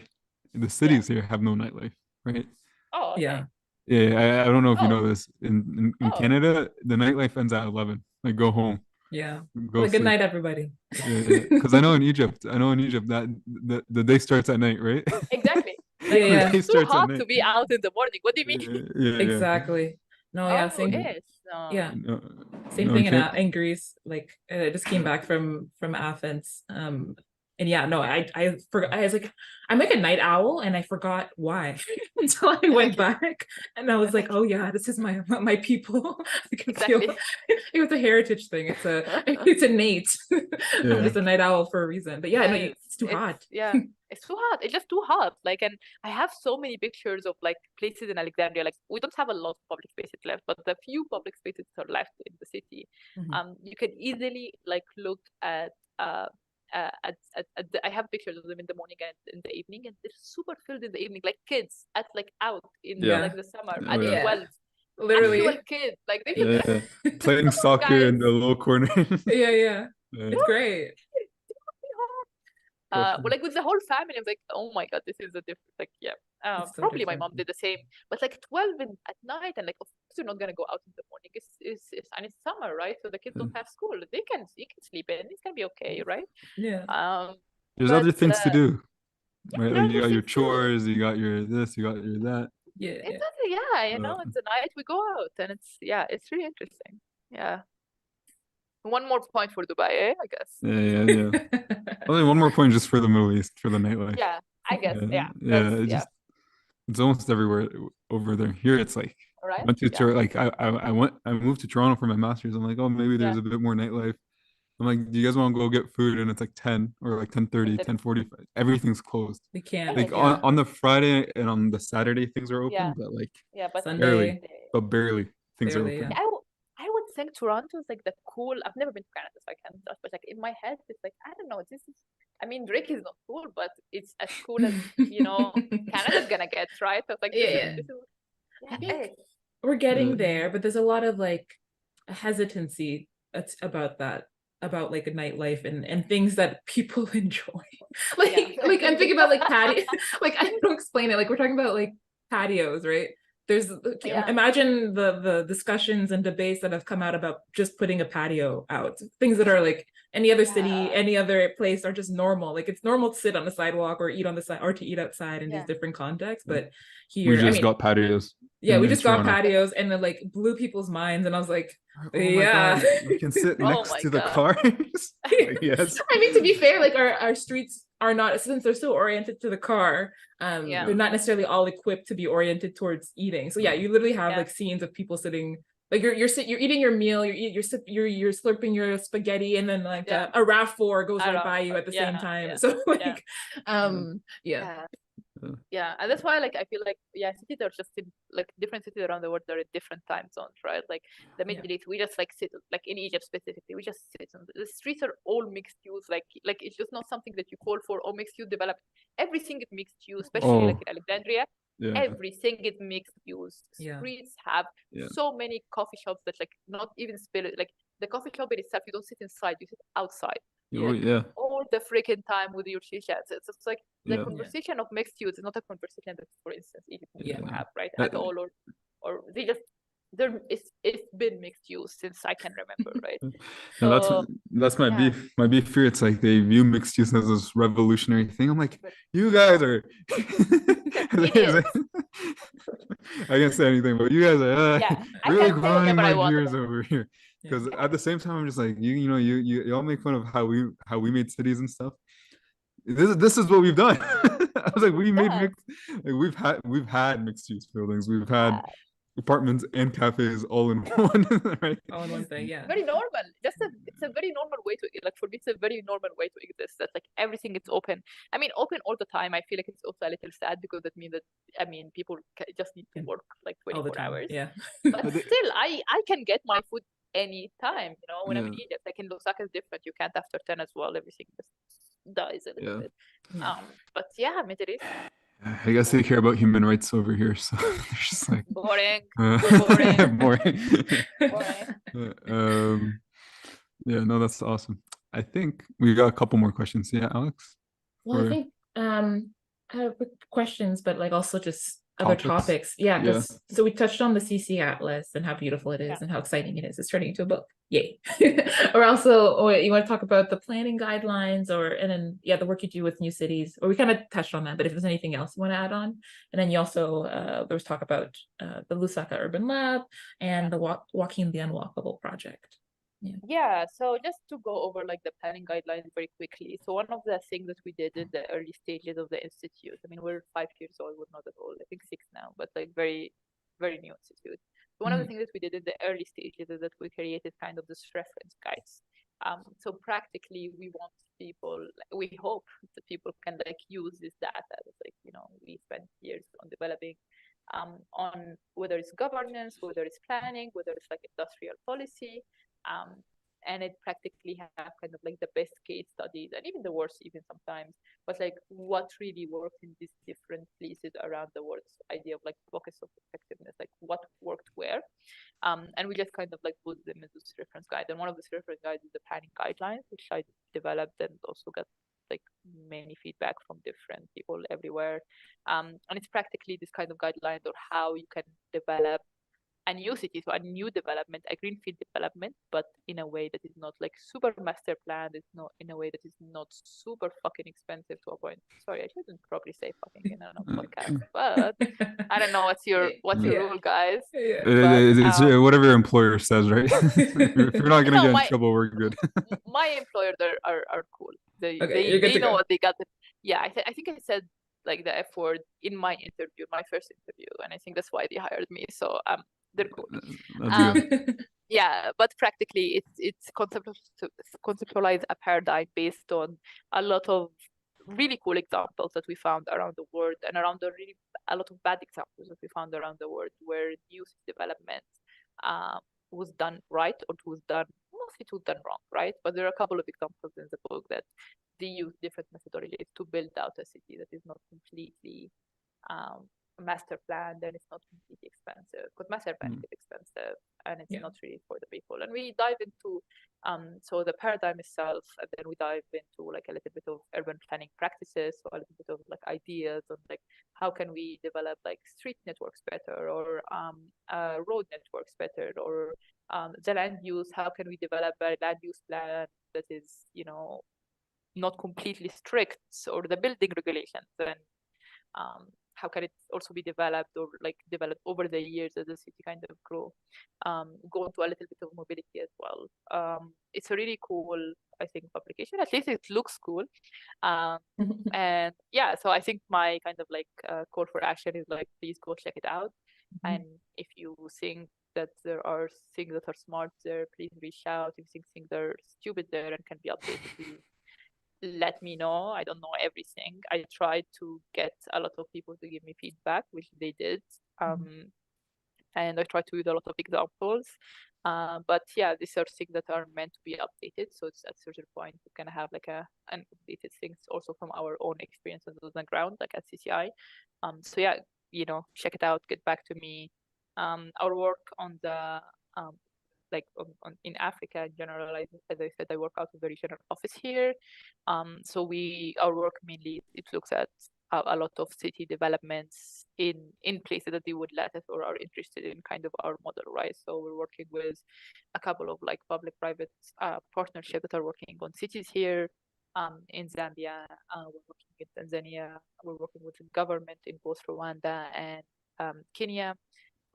S1: the cities here have no nightlife, right?
S3: Oh, okay.
S2: Yeah.
S1: Yeah, I don't know if you know this. In Canada, the nightlife ends at 11. Like, go home.
S2: Yeah.
S1: Go
S2: well, good night, everybody.
S1: Because I know in Egypt that the day starts at night, right?
S3: Exactly.
S2: Yeah.
S3: It's too hot to be out in the morning. What do you mean?
S1: Yeah,
S2: exactly. No, yeah, same.
S3: Yes.
S2: Yeah. Same thing in Greece. Like, I just came back from Athens. And yeah, no, I forgot. I was like, I'm like a night owl, and I forgot why until I went back, and I was like, oh yeah, this is my people. I can feel it was a heritage thing. It's innate. I'm just a night owl for a reason. But yeah, no, it's too hot.
S3: Yeah, it's too hot. It's just too hot. Like, and I have so many pictures of like places in Alexandria. Like, we don't have a lot of public spaces left, but the few public spaces that are left in the city, you can easily like look at. I have pictures of them in the morning and in the evening, and they're super filled in the evening, like kids at like out in like the summer at 12.
S2: Literally,
S3: actual kids like they
S1: playing soccer in the low corner.
S2: It's great.
S3: Well, like with the whole family, I was like, oh my God, this is a different, like, probably my mom did the same, but like 12 at night, and like, of course, you're not gonna go out in the morning. And it's summer, right? So the kids don't have school. You can sleep in. It's gonna be okay, right?
S2: Yeah.
S1: There's other things to do, right? Like you got your chores, you got your this, you got your that.
S3: Yeah. You know, it's a night we go out, and it's really interesting. Yeah. One more point for Dubai, I guess.
S1: Yeah. Only one more point just for the Middle East, for the nightlife.
S3: Yeah, I guess.
S1: It's almost everywhere over there. Here it's like
S3: right?
S1: I moved to Toronto for my master's. I'm like, oh, maybe there's a bit more nightlife. I'm like, do you guys want to go get food? And it's like 10 or like 10:30, 10:45. Everything's closed.
S2: We can't.
S1: Like on the Friday and on the Saturday things are open, but like
S3: but
S2: Sunday.
S1: but barely things are
S2: Barely,
S1: open.
S2: yeah.
S3: I would think Toronto is like the cool. I've never been to Canada, so I can't judge. But like in my head, it's like I don't know. This is. I mean, Drake is not cool, but it's as cool as Canada's gonna get, right? So it's like this is
S2: I think we're getting there, but there's a lot of like hesitancy about that, about like a nightlife and things that people enjoy. like I'm thinking about like patio. Like I don't know, explain it. Like we're talking about like patios, right? There's imagine the discussions and debates that have come out about just putting a patio out. Things that are like any other city, any other place are just normal. Like it's normal to sit on the sidewalk or eat on the side or to eat outside in these different contexts. But here,
S1: we just got patios.
S2: Yeah, we just got patios and then like blew people's minds, and I was like,
S1: oh my God, we can sit next to the cars. Yes.
S2: I mean, to be fair, like our streets are not, since they're so oriented to the car, they're not necessarily all equipped to be oriented towards eating. So yeah, you literally have like scenes of people sitting, like you're eating your meal, you're slurping your spaghetti, and then like a RAV4 goes right by you at the same time. So like
S3: yeah, and that's why like I feel like cities are just in like different cities around the world, they're in different time zones, right? Like the Middle East, we just like sit, like in Egypt specifically, we just sit on the streets are all mixed use, like it's just not something that you call for, or mixed use develop. Everything is mixed use, especially like in Alexandria. Everything is mixed use. Streets have so many coffee shops that like not even spill, like the coffee shop in itself, you don't sit inside, you sit outside. All the freaking time with your shisha. It's like the conversation of mixed use is not a conversation that, for instance, Egypt people have, right? At all, or they just it's been mixed use since I can remember, right?
S1: No, that's my beef. My beef here, it's like they view mixed use as this revolutionary thing. I'm like, you guys are. I can't say anything, but you guys are really grinding my gears over here. Because at the same time, I'm just like, you all make fun of how we made cities and stuff. This is what we've done. I was like, we made mixed, like we've had mixed use buildings. We've had apartments and cafes all in one, right?
S2: All in one thing,
S3: Very normal. It's a very normal way to, like, for me, it's a very normal way to exist. That like everything is open. I mean, open all the time. I feel like it's also a little sad because that means that people just need to work like 24 hours.
S2: Yeah.
S3: But still, I can get my food anytime. When I'm in Egypt, like in Lusaka is different. You can't after 10 as well. Everything just dies a little bit. But yeah, Middle East.
S1: I guess they care about human rights over here, so they're just like
S3: boring.
S1: Yeah, no, that's awesome. I think we got a couple more questions. Yeah, Alex?
S2: Well, I think I have questions, but like also just other topics. Yeah. So we touched on the CC Atlas and how beautiful it is and how exciting it is. It's turning into a book. Yay. Or also, you want to talk about the planning guidelines and then the work you do with new cities, or we kind of touched on that, but if there's anything else you want to add on. And then you also, there was talk about the Lusaka Urban Lab and the Walking the Unwalkable project.
S3: So just to go over like the planning guidelines very quickly. So one of the things that we did in the early stages of the institute, I mean, we're 5 years old, we're not that old, I think 6 now, but like very, very new institute. So one of the things that we did in the early stages is that we created kind of this reference guides. So practically we want people, we hope that people can like use this data that we spent years on developing on whether it's governance, whether it's planning, whether it's like industrial policy. And it practically have kind of like the best case studies and even the worst even sometimes, but like what really worked in these different places around the world, this idea of like focus of effectiveness, like what worked where. And we just kind of like put them in this reference guide. And one of these reference guides is the planning guidelines, which I developed and also got like many feedback from different people everywhere. And it's practically this kind of guidelines or how you can develop a new city, so a new development, a greenfield development, but in a way that is not like super master planned. It's not in a way that is not super fucking expensive to a point. Sorry, I shouldn't probably say fucking in a podcast, but I don't know what's your rule, guys.
S1: It's whatever your employer says, right? If you're not gonna get in trouble, we're good.
S3: My employers are cool. They know what they got. I think I said like the F word in my interview, my first interview, and I think that's why they hired me. So they're cool. But practically it's conceptualize a paradigm based on a lot of really cool examples that we found around the world, and around the really a lot of bad examples that we found around the world where youth development was done right, or it was done mostly it was done wrong, right? But there are a couple of examples in the book that they use different methodologies to build out a city that is not completely master plan, then it's not completely expensive, because master plan is expensive and it's not really for the people. And we dive into so the paradigm itself, and then we dive into like a little bit of urban planning practices, so a little bit of like ideas on like how can we develop like street networks better, or road networks better, or the land use, how can we develop a land use plan that is, you know, not completely strict, or the building regulations, and how can it also be developed, or like developed over the years as the city kind of grow. Go into a little bit of mobility as well. It's a really cool, I think, publication. At least it looks cool. And yeah, so I think my kind of like call for action is like, please go check it out. And if you think that there are things that are smart there, please reach out. If you think things are stupid there and can be updated, please let me know. I don't know everything. I tried to get a lot of people to give me feedback, which they did. And I tried to use a lot of examples. But yeah, these are things that are meant to be updated. So it's at a certain point we can have like an updated things also from our own experiences on the ground, like at CCI. So yeah, you know, check it out, get back to me. Our work on the like in Africa in general, as I said, I work out of the regional office here. So our work mainly, it looks at a lot of city developments in places that they would let us or are interested in kind of our model, right? So we're working with a couple of like public-private partnerships that are working on cities here. In Zambia, we're working in Tanzania, we're working with the government in both Rwanda and Kenya.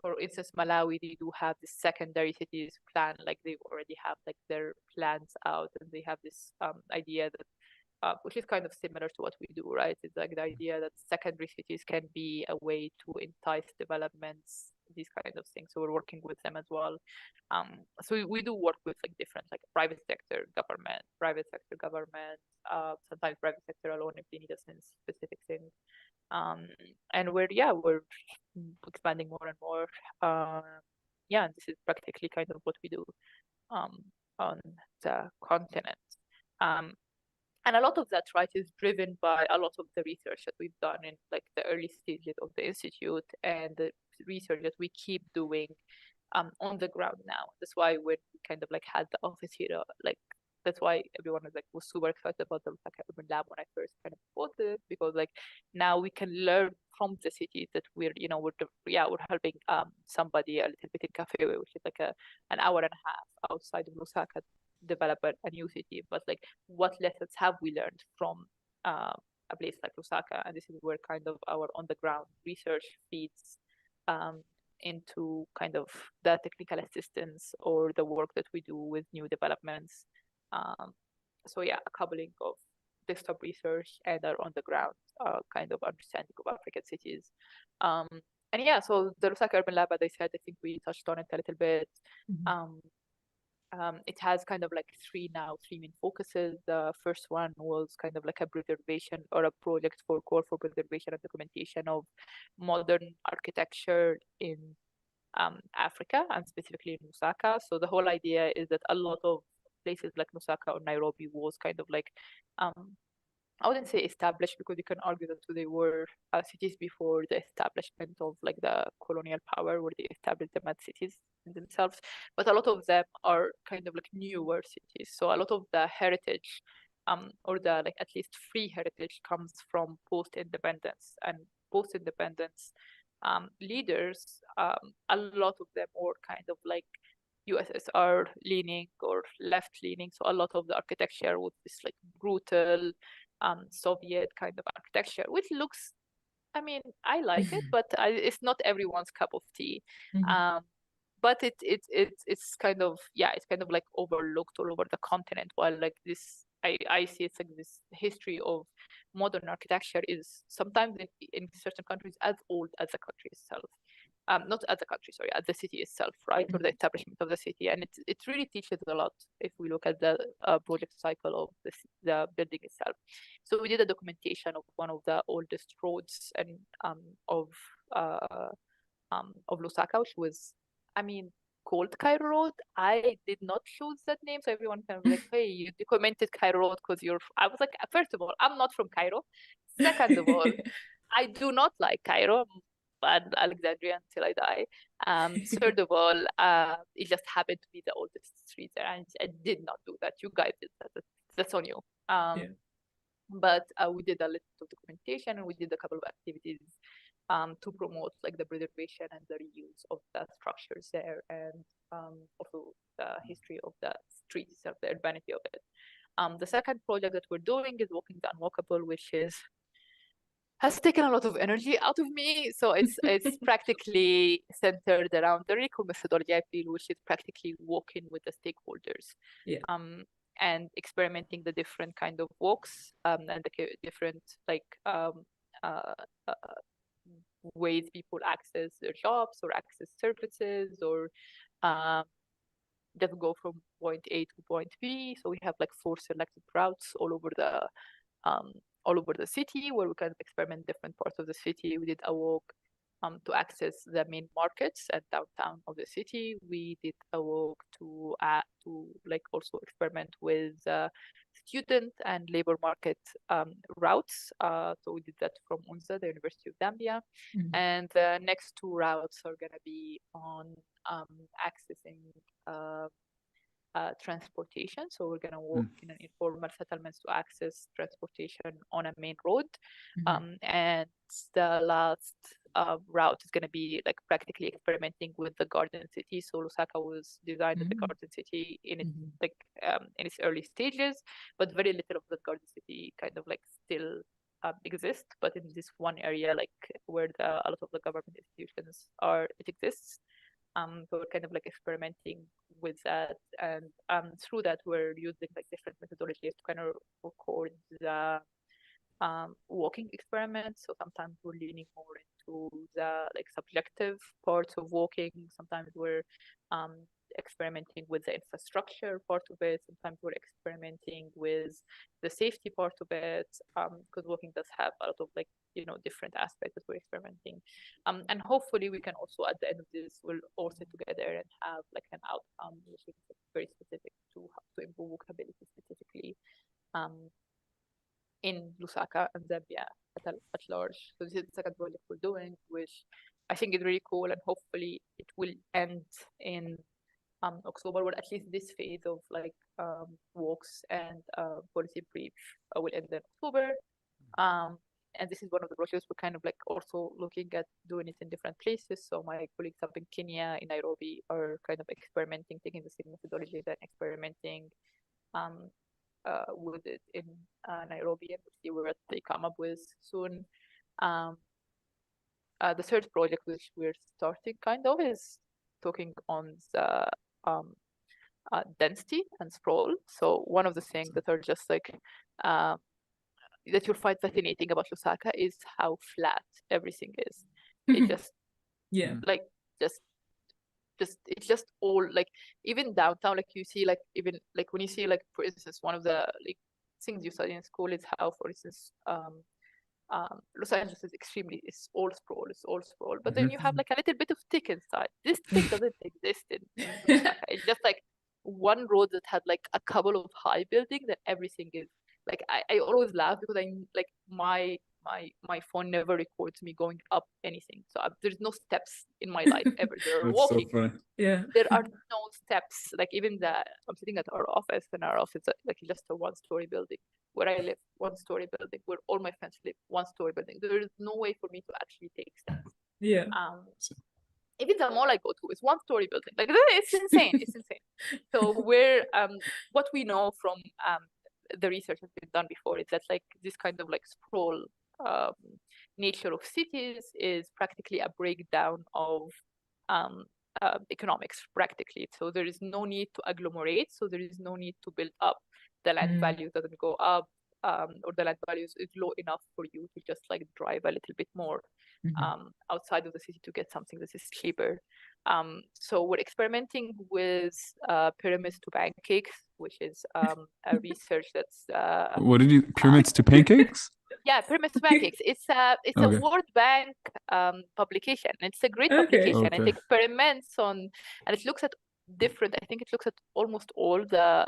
S3: For instance, Malawi, they do have this secondary cities plan, like they already have like their plans out, and they have this idea that, which is kind of similar to what we do, right? It's like the idea that secondary cities can be a way to entice developments, these kind of things. So we're working with them as well. So we do work with like different, like private sector government, sometimes private sector alone if they need us in specific things. And we're expanding more and more. Yeah, this is practically kind of what we do on the continent. And a lot of that, right, is driven by a lot of the research that we've done in like the early stages of the institute, and the research that we keep doing on the ground now. That's why we kind of like had the office here, like that's why everyone was super excited about the Lusaka Urban Lab when I first kind of bought it, because like now we can learn from the cities that we're helping somebody a little bit in Cafe, which is like an hour and a half outside of Lusaka, develop a new city. But like, what lessons have we learned from a place like Lusaka? And this is where kind of our on the ground research feeds into kind of the technical assistance or the work that we do with new developments. So yeah, a coupling of desktop research and our on the ground kind of understanding of African cities. And yeah, so the Lusaka Urban Lab, as I said, I think we touched on it a little bit. It has kind of like three main focuses. The first one was kind of like a preservation or a project for call for preservation and documentation of modern architecture in Africa, and specifically in Lusaka. So the whole idea is that a lot of places like Lusaka or Nairobi was kind of like, I wouldn't say established, because you can argue that they were cities before the establishment of like the colonial power, where they established them as cities themselves. But a lot of them are kind of like newer cities. So a lot of the heritage, or the like at least free heritage, comes from post-independence. And post-independence leaders, a lot of them were kind of like USSR leaning or left leaning. So a lot of the architecture was this like brutal Soviet kind of architecture, which looks, I mean, I like it, but it's not everyone's cup of tea. But it's kind of, it's kind of like overlooked all over the continent, while like this, I see it's like this history of modern architecture is sometimes in certain countries as old as the country itself. not at the country, sorry, at the city itself, right, or the establishment of the city. And it really teaches a lot if we look at the project cycle of the building itself. So we did a documentation of one of the oldest roads and of Lusaka, which was, I mean, called Cairo Road. I did not choose that name, so everyone kind of like, hey, you documented Cairo Road because you're. I was like, first of all, I'm not from Cairo. Second of all, I do not like Cairo. And Alexandria until I die. Third of all, it just happened to be the oldest street there, and I did not do that. You guys did that. That's on you. But we did a little documentation, and we did a couple of activities to promote like the preservation and the reuse of the structures there, and also the history of the street itself, the urbanity of it. The second project that we're doing is Walking the Unwalkable, which has taken a lot of energy out of me. So it's practically centered around the RICO methodology, I feel, which is practically walking with the stakeholders. And experimenting the different kind of walks and the different like ways people access their jobs or access services or just go from point A to point B. So we have like 4 selected routes all over the city where we can experiment different parts of the city. We did a walk to access the main markets and downtown of the city. We did a walk to like also experiment with student and labor market routes. So we did that from UNZA, the University of Zambia. And the next 2 routes are going to be on accessing transportation. So we're going to walk in an informal settlements to access transportation on a main road. And the last route is going to be like practically experimenting with the garden city. So Lusaka was designed as a garden city in its in its early stages, but very little of the garden city kind of like still exists. But in this one area, like where a lot of the government institutions are, it exists. So we're kind of like experimenting with that, and through that we're using like different methodologies to kind of record the walking experiments. So sometimes we're leaning more into the like subjective parts of walking. Sometimes we're experimenting with the infrastructure part of it. Sometimes we're experimenting with the safety part of it, because walking does have a lot of like, you know, different aspects that we're experimenting. And hopefully we can also at the end of this we'll all sit together and have like an outcome which is very specific to how to improve walkability specifically in Lusaka and Zambia at large. So this is the second project we're doing, which I think is really cool, and hopefully it will end in October, or at least this phase of like walks and policy brief will end in October. And this is one of the projects we're kind of like also looking at doing it in different places. So my colleagues up in Kenya, in Nairobi, are kind of experimenting, taking the same methodologies and experimenting with it in Nairobi, and we'll see what they come up with soon. The third project which we're starting kind of is talking on the density and sprawl. So one of the things that are just like that you'll find fascinating about Lusaka is how flat everything is. It just like it's just all like, even downtown, like you see like even like when you see like, for instance, one of the like things you study in school is how, for instance, Los Angeles is it's all sprawl, but then you have like a little bit of thick inside. This thick doesn't exist in Lusaka. It's just like one road that had like a couple of high buildings, and everything is like, I always laugh because I like my phone never records me going up anything. So there's no steps in my life ever. They're walking.
S1: So funny.
S2: Yeah.
S3: There are no steps. Like even I'm sitting at our office, and our office is like just a 1-story building. Where I live, 1-story building. Where all my friends live, 1-story building. There is no way for me to actually take steps.
S2: Yeah.
S3: Even the mall I go to is 1-story building. Like it's insane. It's insane. So we're what we know from the research that's been done before is that like this kind of like sprawl nature of cities is practically a breakdown of economics practically. So there is no need to agglomerate. So there is no need to build up. The land value doesn't go up, or the land values is low enough for you to just like drive a little bit more. outside of the city to get something that is cheaper. So we're experimenting with pyramids to pancakes, which is a research that's
S1: What did you pyramids to pancakes?
S3: yeah, pyramids to pancakes. It's a
S1: Okay.
S3: World Bank publication. It's a great
S2: Okay.
S3: publication.
S1: Okay.
S3: It experiments on, and it looks at different. I think it looks at almost all the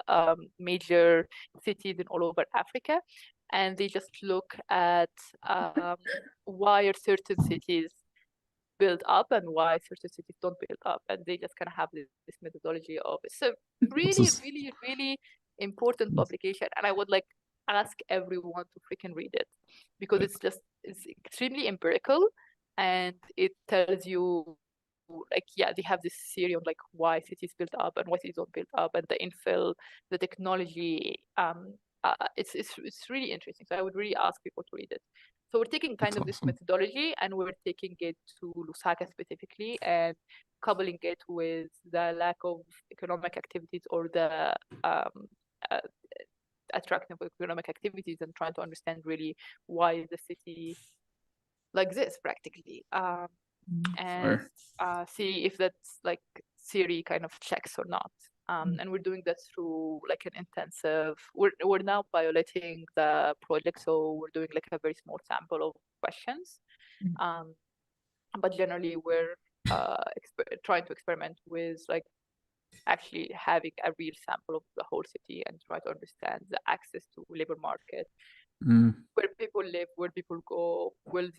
S3: major cities in all over Africa, and they just look at why are certain cities build up and why certain cities don't build up, and they just kind of have this methodology of it's a really, really, really important publication, and I would like ask everyone to freaking read it because it's extremely empirical, and it tells you like they have this theory on like why cities build up and why cities don't build up, and the infill, the technology. It's really interesting. So I would really ask people to read it. So we're taking kind of this methodology and we're taking it to Lusaka specifically and coupling it with the lack of economic activities or the attractive economic activities, and trying to understand really why the city like this practically, and see if that's like theory kind of checks or not. And we're doing that through like an intensive, we're now piloting the project, so we're doing like a very small sample of questions, but generally we're trying to experiment with like actually having a real sample of the whole city and try to understand the access to labor market, where people live, where people go. Will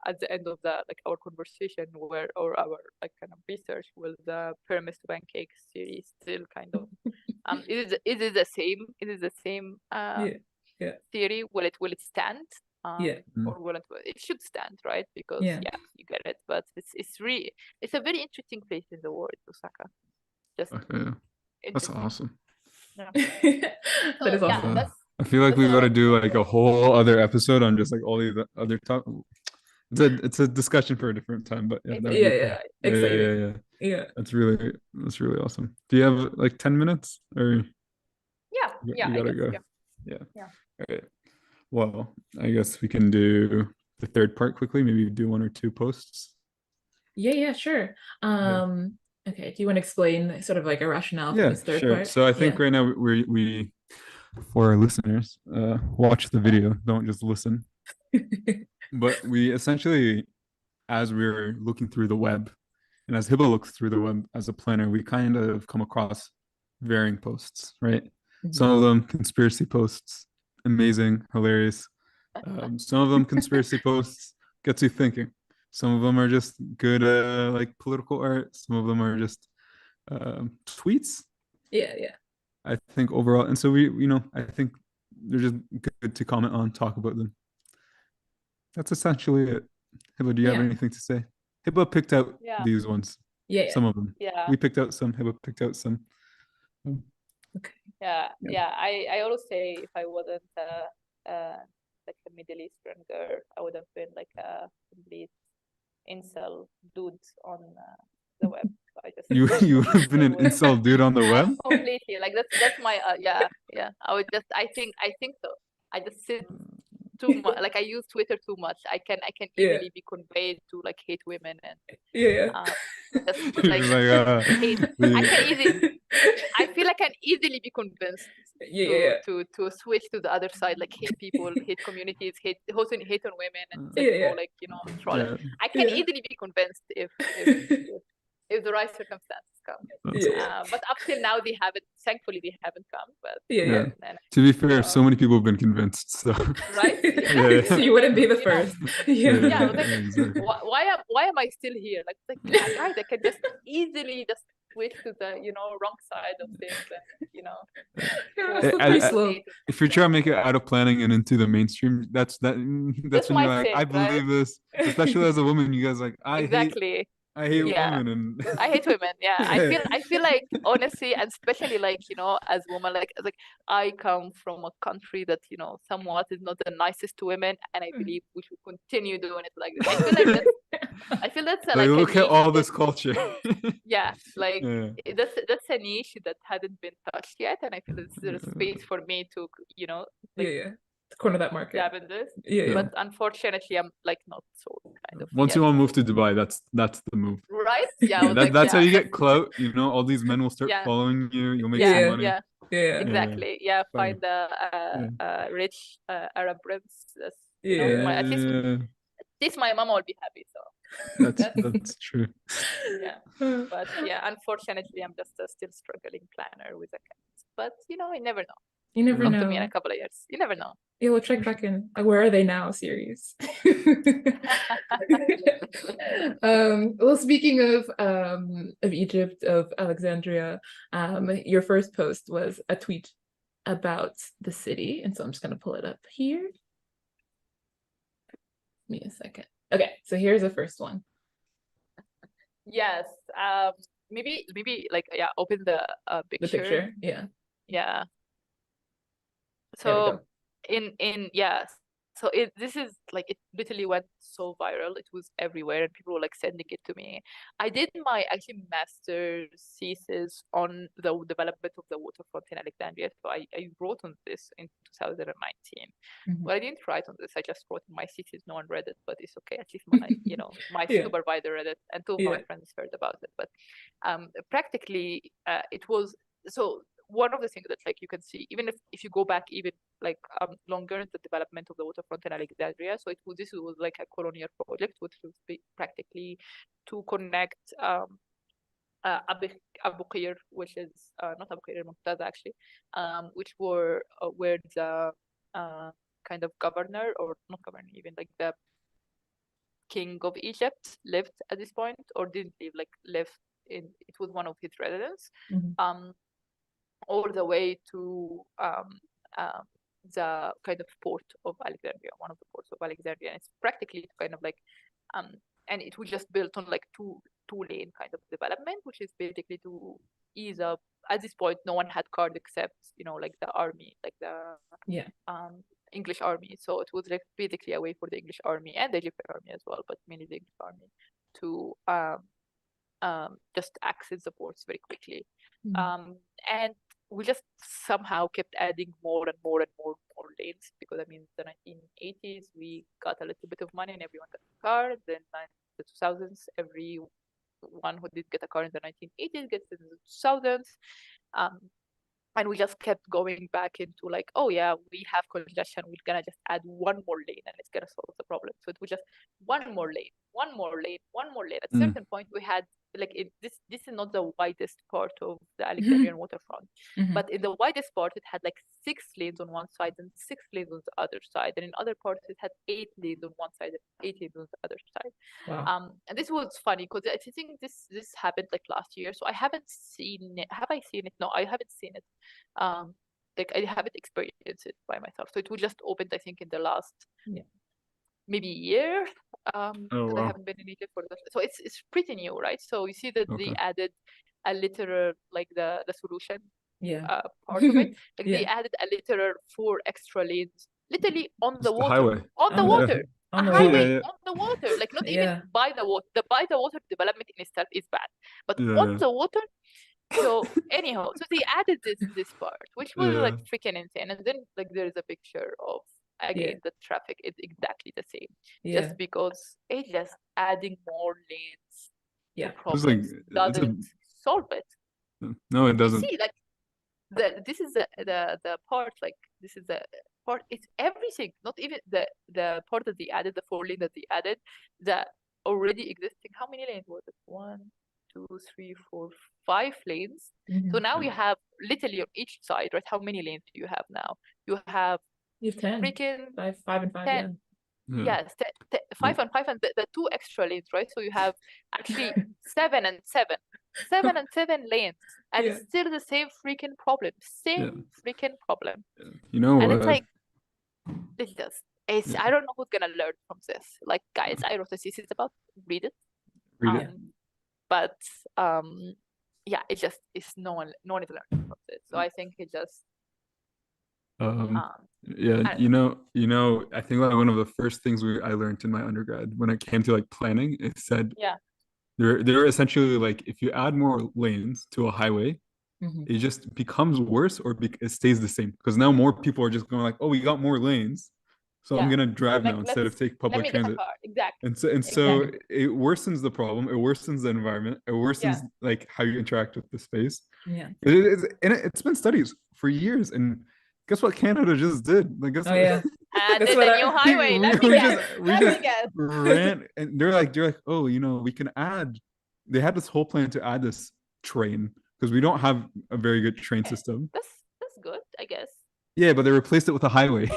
S3: at the end of the like our conversation, where or our like kind of research, will the pyramids to pancakes series still kind of is it the same? Is it the same theory? Will it stand? Or will it should stand, right? Because you get it, but it's a very interesting place in the world, Lusaka. Just
S1: that's awesome.
S3: Yeah.
S2: That is awesome.
S1: I feel like we got to do like a whole other episode on just like all the other top. It's a discussion for a different time, but
S2: Exciting. Yeah.
S1: That's really awesome. Do you have like 10 minutes or?
S3: You
S1: gotta
S3: I guess,
S1: go.
S3: Yeah.
S1: All right. Well, I guess we can do the third part quickly. Maybe do one or two posts.
S2: Yeah, sure. Okay. Do you want to explain sort of like a rationale for this third part?
S1: So I think right now we for our listeners, watch the video, don't just listen. But we essentially, as we're looking through the web, and as Heba looks through the web as a planner, we kind of come across varying posts, right? Some of them conspiracy posts, amazing, hilarious. Some of them conspiracy posts gets you thinking. Some of them are just good like political art. Some of them are just tweets.
S2: Yeah.
S1: I think overall, and so we I think they're just good to comment on, talk about them. That's essentially it. Heba, do you have anything to say? Heba picked out these ones. Some of them.
S3: Yeah.
S1: We picked out some. Heba picked out some.
S2: Okay.
S3: Yeah. I always say if I wasn't like a Middle Eastern girl, I would have been like a complete incel dude on the web. So I just
S1: you would have been an incel dude on the web?
S3: Completely. Like that's my I would just I think so. I just sit too much. Like I use Twitter too much. I can easily be conveyed to like hate women and just like hate. I feel I can easily be convinced to switch to the other side, like hate people, hate communities, hate on women, and like troll it. I can easily be convinced if the right circumstances come. But up till now, thankfully they haven't come. But
S1: to be fair, so many people have been convinced. So
S3: right?
S2: So you wouldn't be the first.
S1: Exactly.
S3: Why am I still here? Like guys, I can just easily just switch to the wrong side of things, and
S1: if you're trying to make it out of planning and into the mainstream, that's when you're like, I believe this, especially as a woman. You guys like, I hate women and
S3: I hate women. Yeah. I feel like honestly, and especially like as women, like I come from a country that somewhat is not the nicest to women, and I believe we should continue doing it like this. I feel that's like
S1: look at all this culture.
S3: That's a niche that hadn't been touched yet, and I feel there's space for me to
S2: corner of that market.
S3: dab in this.
S2: Yeah.
S3: But unfortunately, I'm like not so kind of
S1: Once
S3: yet.
S1: you want to move to Dubai, that's the move.
S3: Right? Yeah, I was like,
S1: that's how you
S3: yeah,
S1: get clout. You know, all these men will start
S3: Yeah.
S1: following you. You'll make
S3: yeah,
S1: some money.
S3: yeah,
S2: Yeah.
S3: exactly. Yeah,
S1: Fine.
S3: find a rich Arab prince. That's, you
S2: Yeah.
S3: know, at least my mama will be happy. So
S1: that's true.
S3: yeah. But yeah, unfortunately, I'm just a still struggling planner with accounts. But you know, you never know.
S2: You never
S3: Come
S2: know.
S3: to me in a couple of years. You never know.
S2: Yeah, we'll check back in. Where are they now? Series. Well, speaking of Egypt, of Alexandria, your first post was a tweet about the city, and so I'm just gonna pull it up here. Give me a second. Okay, so here's the first one.
S3: Yes. Maybe like, yeah, open the picture.
S2: The picture, yeah.
S3: Yeah.
S2: There we
S3: So
S2: go.
S3: so this is like, it literally went so viral. It was everywhere and people were like sending it to me. I did my actually master's thesis on the development of the waterfront in Alexandria. So I wrote on this in 2019.
S2: Mhm.
S3: But I didn't write on this. I just wrote in my thesis. No one read it, but it's okay. At least my my
S2: Yeah.
S3: supervisor read it and two of my friends heard about it. But practically it was, so one of the things that like you can see, even if you go back even like longer in the development of the waterfront in Alexandria, so this was like a colonial project, which was practically to connect Abu Qir, which is not Abu Qir, Muqtada actually, which were where the kind of governor, or not governor, even like the king of Egypt lived at this point, or didn't live, like lived in, it was one of his residence.
S2: Mhm.
S3: All the way to the kind of port of Alexandria, one of the ports of Alexandria. And it's practically kind of like, and it was just built on like two-lane kind of development, which is basically to ease up. At this point, no one had cars except, like the army, like the English army. So it was like basically a way for the English army and the Egyptian army as well, but mainly the English army, to just access the ports very quickly. And we just somehow kept adding more and more and more lanes, because I mean, the 1980s we got a little bit of money and everyone got a car. Then the 2000s, everyone who did get a car in the 1980s gets in the 2000s. And we just kept going back into like, oh yeah, we have congestion, we're gonna just add one more lane and it's gonna solve the problem. So it was just one more lane, one more lane, one more lane. At a certain point we had like, this is not the widest part of the Alexandrian waterfront, but in the widest part it had like 6 lanes on one side and 6 lanes on the other side, and in other parts it had 8 lanes on one side and 8 lanes on the other side.
S2: Wow.
S3: And this was funny because I think this happened like last year, so I haven't seen it. Have I seen it? No, I haven't seen it. Like I haven't experienced it by myself. So it was just opened, I think, in the last maybe year.
S1: Oh,
S3: wow. I
S1: wow.
S3: haven't been in Egypt for that. So it's pretty new, right? So you see that they added a literal, like the solution part of it. Like they added a literal 4 extra lanes, literally on the water.
S1: Highway.
S3: On the water.
S2: On
S3: a
S2: the
S3: highway
S1: water.
S3: on the water. Like not even by the water. The by the water development in itself is bad. But on the water. So anyhow, so they added this part, which was like freaking insane. And then like there is a picture of, again, the traffic is exactly the same. Just because it's just adding more lanes. The problem doesn't solve it.
S1: No, it doesn't.
S3: You see, like this is the part, like this is the part, it's everything, not even the part that they added, the 4 lane that they added, the already existing, how many lanes was it? 1, 2, 3, 4, 5 lanes. So now you have literally on each side, right? How many lanes do you have now? You have
S2: 10.
S3: Freaking
S2: 5 and 5.
S3: 10. Yes, 5 and 5, and the 2 extra lanes, right? So you have actually 7 and 7, 7 and 7 lanes, and it's still the same freaking problem, freaking problem.
S1: You know,
S3: and it's like, I don't know who's gonna learn from this. Like, guys, I wrote a thesis about, read it. But it's no one is learning from this. So I think it just
S1: I think like one of the first things I learned in my undergrad when it came to like planning, it said they're essentially like, if you add more lanes to a highway, it just becomes worse, or it stays the same, because now more people are just going like, oh, we got more lanes, so I'm gonna drive now instead of take public transit.
S3: Exactly.
S1: And so it worsens the problem, it worsens the environment, it worsens like how you interact with the space.
S2: And
S1: it's been studies for years, and guess what Canada just did? Like, guess what?
S3: That's what new highway.
S1: We just ran, and they're like, oh, we can add. They had this whole plan to add this train, because we don't have a very good train system.
S3: That's good, I guess.
S1: Yeah, but they replaced it with a highway.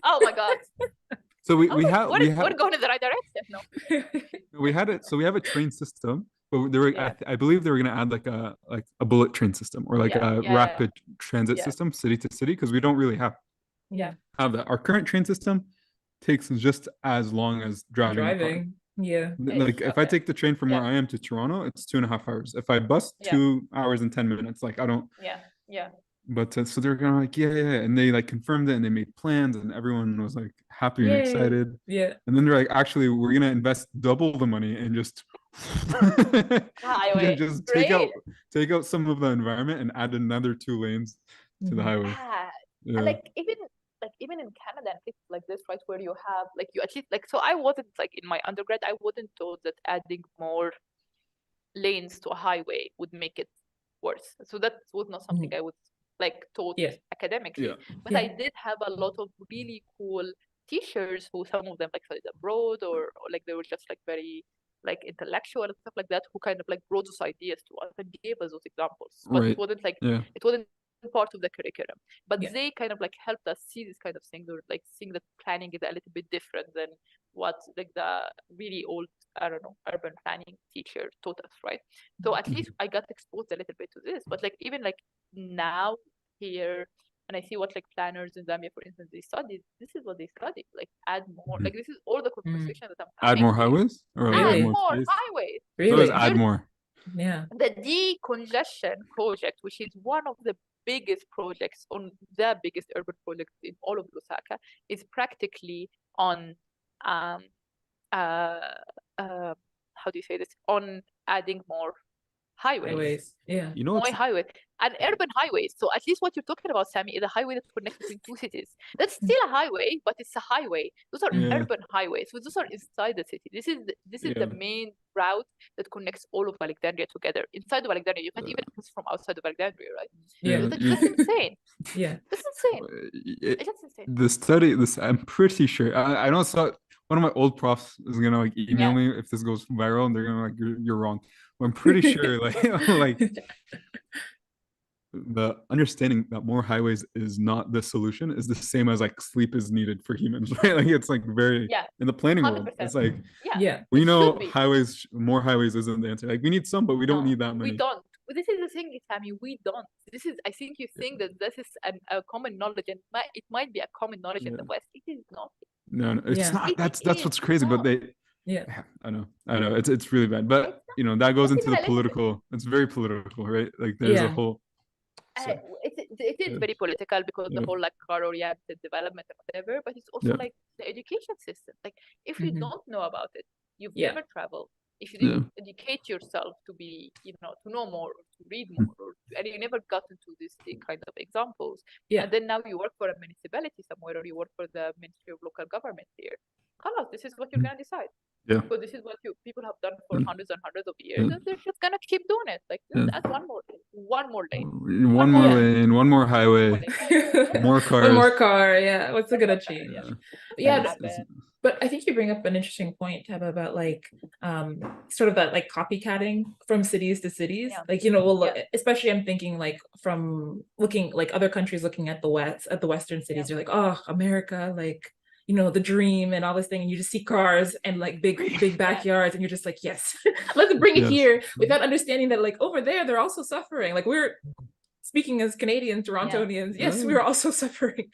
S3: Oh my god.
S1: So we're
S3: going in the right direction. No.
S1: we had it. So we have a train system, but they were, I believe they were going to add like a bullet train system, or like a rapid transit system, city to city, because we don't really have that. Our current train system takes just as long as driving. Like if I take the train from where I am to Toronto, it's 2.5 hours. If I bus, 2 hours and 10 minutes. Like, I don't. But so they're gonna like, and they like confirmed it, and they made plans, and everyone was like happy and excited. And then they're like, actually, we're gonna invest double the money and just
S3: highway.
S1: Just take out some of the environment and add another 2 lanes to the highway.
S3: And like even in Canada, it's like this, right, where you have like, you at least like, so I wasn't like, in my undergrad, I wasn't told that adding more lanes to a highway would make it worse. So that was not something I was like taught academically. But I did have a lot of really cool teachers who, some of them like studied abroad, or like they were just like very like intellectual and stuff like that, who kind of like brought those ideas to us and gave us those examples. But it wasn't like it wasn't part of the curriculum, but they kind of like helped us see these kind of things, or like seeing that planning is a little bit different than what like the really old, I don't know, urban planning teacher taught us, right? So at least I got exposed a little bit to this. But like even like now here, and I see what like planners in Zambia, for instance, they study, this is what they study, like add more, like this is all the conversation that I'm having.
S1: Add more highways, or
S3: add more highways.
S1: Really? So add more.
S3: The decongestion project, which is one of the biggest projects, on the biggest urban project in all of Lusaka, is practically on how do you say this, on adding more highways. More highways and urban highways. So at least what you're talking about, Sammy, is a highway that connects between 2 cities. That's still a highway, but it's a highway. Those are urban highways. So those are inside the city. This is the main route that connects all of Alexandria together. Inside of Alexandria, you can't even access from outside of Alexandria, right? That's insane. That's insane. It's just insane.
S1: The study, I'm pretty sure. I know one of my old profs is gonna like email me if this goes viral, and they're gonna like, you're wrong. But I'm pretty sure like the understanding that more highways is not the solution is the same as like sleep is needed for humans, right? Like it's like very in the planning world, it's like we know more highways isn't the answer. Like we need some, but we don't need that many.
S3: We don't. But this is the thing, Tammy, we don't. This is, I think you think that this is a common knowledge, and it might be a common knowledge in the West. It is not.
S1: No, it's not. That's what's crazy. But I know. It's really bad. But that goes into the political. It's very political, right? Like there's a whole.
S3: It is very political, because the whole like car-oriented development and whatever. But it's also like the education system. Like if you don't know about it, you've never traveled. If you didn't educate yourself to be, to know more, or to read more, and you never got into these kind of examples, and then now you work for a municipality somewhere, or you work for the Ministry of Local Government here, this is what you're gonna decide. Because this is what people have done for hundreds and hundreds of years, and they're just gonna keep doing it. Like add one more lane,
S1: one more highway, more cars,
S2: one more car. What's it gonna change? But I think you bring up an interesting point, Heba, about like sort of that like copycatting from cities to cities. Like, especially I'm thinking like from looking like other countries looking at the Western cities, you're like, oh, America, like, the dream and all this thing, and you just see cars and like big backyards, and you're just like, yes, let's bring it here, without understanding that like over there they're also suffering. Like, we're speaking as Canadians, Torontonians, we're also suffering.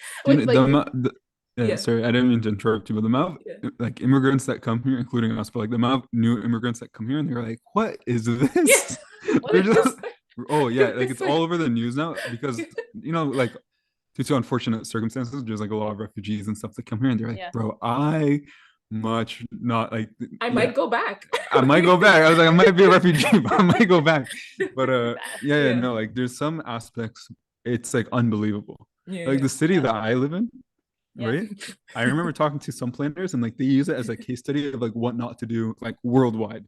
S1: Sorry, I didn't mean to interrupt you, but the amount of like immigrants that come here, including us, but like the amount of new immigrants that come here, and they're like, what is this? They're just, like it's all over the news now, because like due to unfortunate circumstances, there's like a lot of refugees and stuff that come here, and they're like, bro, I much not like
S2: I might go back.
S1: I might go back. I was like, I might be a refugee, but I might go back. But
S2: Yeah.
S1: no, like there's some aspects, it's like unbelievable.
S2: Yeah,
S1: Like
S2: yeah.
S1: the city that I live in,
S3: Yeah.
S1: right? I remember talking to some planners and like they use it as a case study of like what not to do like worldwide.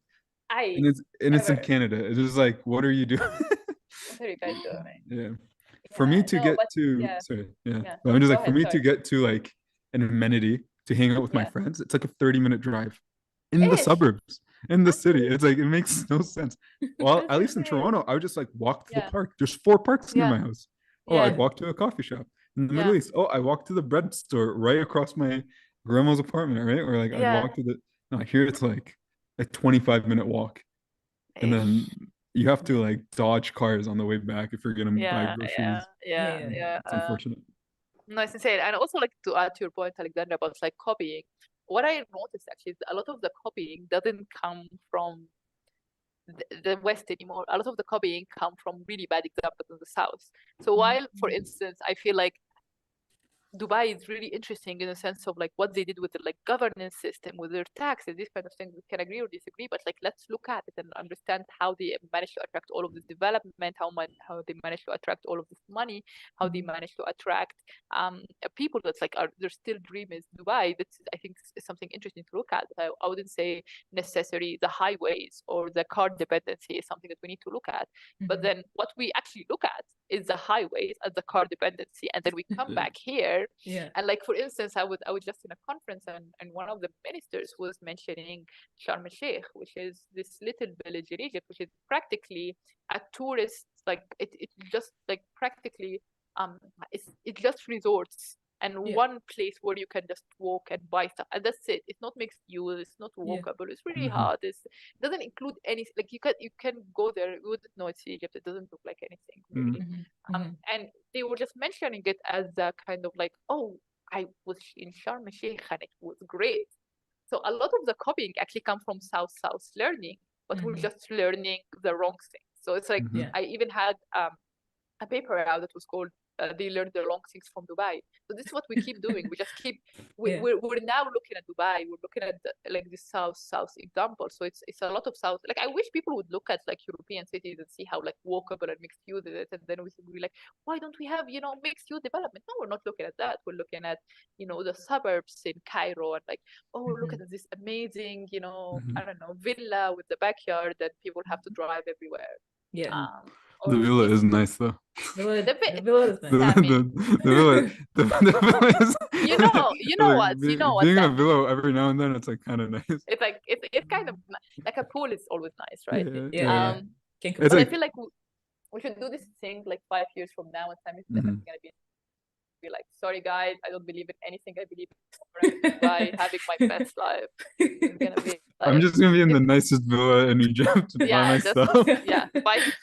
S1: And it's in
S3: ever.
S1: Canada. It's just like, what are you doing?
S3: What are you guys doing?
S1: Yeah. For me to
S3: no,
S1: get
S3: but
S1: to
S3: yeah.
S1: sorry, yeah.
S3: Yeah.
S1: But I'm just
S3: Go
S1: like for
S3: ahead,
S1: me
S3: sorry.
S1: to get to like an amenity to hang out with my
S3: Yeah.
S1: friends, it's like a 30-minute drive in the
S3: Ish.
S1: suburbs, in the city. It's like it makes no sense. Well,
S3: That's
S1: at least in
S3: insane.
S1: Toronto, I would just like walk to the
S3: Yeah.
S1: park. There's 4 parks near
S3: Yeah.
S1: my house. Oh, I'd
S3: Yeah.
S1: walk to a coffee shop. In the
S3: Yeah.
S1: Middle East, oh, I walk to the bread store right across my grandma's apartment, right? Or like I'd
S3: Yeah.
S1: walk to the no, here it's like a 25-minute walk. And then
S3: Ish.
S1: you have to like dodge cars on the way back if you're gonna buy
S3: Yeah.
S1: groceries.
S3: Yeah.
S1: It's unfortunate.
S3: No, it's insane. And also, like, to add to your point, Alexander, about like copying, what I noticed actually is a lot of the copying doesn't come from the West anymore. A lot of the copying come from really bad examples in the South. So while, for instance, I feel like Dubai is really interesting in the sense of like what they did with the like governance system, with their taxes, these kind of things. We can agree or disagree, but like let's look at it and understand how they managed to attract all of this development, how they managed to attract all of this money, how they managed to attract people that's like their still dream is Dubai. That's I think is something interesting to look at. I wouldn't say necessarily the highways or the car dependency is something that we need to look at, but then what we actually look at is the highways as the car dependency, and then we come back here.
S2: Yeah.
S3: And like for instance, I was just in a conference and one of the ministers was mentioning Sharm el-Sheikh, which is this little village in Egypt, which is practically a tourist, like it's just like practically it's just resorts and one place where you can just walk and buy stuff, and that's it. It's not mixed use, it's not walkable, it's really hard. It doesn't include any, like you can go there, you wouldn't know it's Egypt, it doesn't look like anything really. And they were just mentioning it as a kind of like, oh, I was in Sharm el-Sheikh and it was great. So a lot of the copying actually come from South learning, but we're just learning the wrong thing. So it's like I even had a paper out that was called they learned the wrong things from Dubai. So this is what we keep doing. We just keep we're now looking at Dubai. We're looking at like the south example. So it's a lot of south. Like I wish people would look at like European cities and see how like walkable and mixed use is it, and then we would be like, why don't we have mixed use development? No, we're not looking at that. We're looking at the suburbs in Cairo and like, oh, look at this amazing I don't know, villa with the backyard that people have to drive everywhere.
S2: Yeah.
S1: The villa is nice though.
S2: The villa is nice.
S1: The villa is.
S3: You know what?
S1: Being in a villa every now and then, it's like kind of nice.
S3: It's like it's kind of like a pool is always nice, right?
S2: Yeah.
S3: But I feel like we should do this thing like 5 years from now, and time is definitely gonna be like, sorry guys, I don't believe in anything. I believe in Dubai, having my best life. It's gonna be like,
S1: I'm just gonna be in the nicest villa in Egypt to buy my stuff.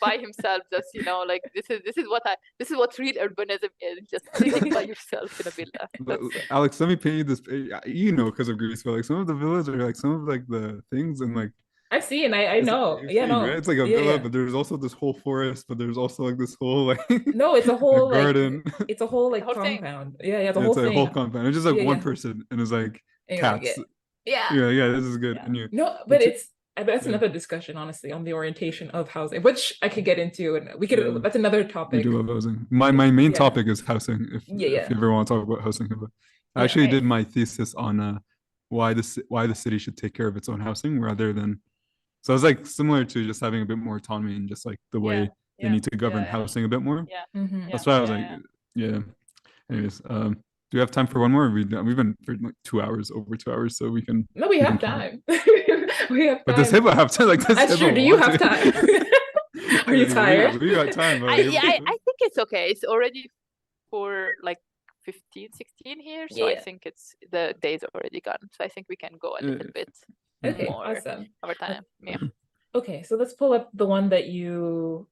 S3: By himself. Just like this is what real urbanism is. Just living by yourself in a villa.
S1: Alex, let me paint you this. Because of Greece, but like some of the villas are like some of like the things and like.
S2: I've seen. I know. No.
S1: Right? It's like a villa, but there's also this whole forest, but there's also like this whole like.
S2: No, it's a whole
S1: garden.
S2: Like, it's a whole like compound. Yeah, the whole thing.
S1: It's a whole compound. It's just like one person, and it's like cats.
S3: Yeah.
S1: This is good.
S3: Yeah.
S1: And
S2: but that's another discussion, honestly, on the orientation of housing, which I could get into, and we could. That's another topic.
S1: We do love housing. My main topic is housing. If you ever want to talk about housing, I actually did my thesis on why the city should take care of its own housing rather than. So it's like similar to just having a bit more autonomy and just like the way they need to govern housing a bit more. That's why I was like, Anyways, do we have time for one more? We've been for like 2 hours, over 2 hours, so we can.
S2: No, we have time. We have time.
S1: But does Heba have time? Like,
S2: that's true. Do you have time? Are you tired?
S1: We got time.
S3: I think it's okay. It's already for like 15, 16 here, so I think it's the day's already gone. So I think we can go a little bit.
S2: Okay,
S3: more
S2: awesome.
S3: Over time. Yeah.
S2: Okay, so let's pull up the one that you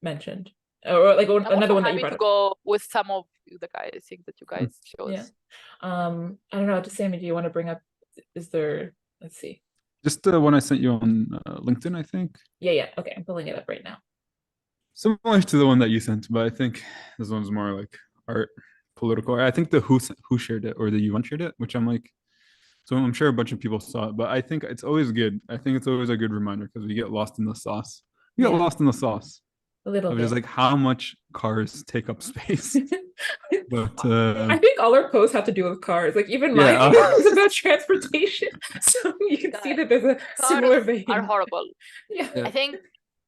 S2: mentioned, or like another one that you brought up.
S3: To go with some of the guys, things that you guys showed.
S2: Yeah. I don't know. Sammy, do you want to bring up? Is there? Let's see.
S1: Just the one I sent you on LinkedIn, I think.
S2: Yeah. Okay, I'm pulling it up right now.
S1: Similar to the one that you sent, but I think this one's more like art, political. I think the who shared it or the UN shared it, which I'm like. So I'm sure a bunch of people saw it, but I think it's always good. I think it's always a good reminder because we get lost in the sauce. We get
S2: Yeah.
S1: lost in the sauce
S2: A little
S1: of
S2: bit.
S1: just like how much cars take up space. But
S2: I think all our posts have to do with cars. Like even
S1: Yeah,
S2: mine is about transportation. So you can see that there's a similar vein.
S3: are horrible.
S2: Yeah.
S3: I think,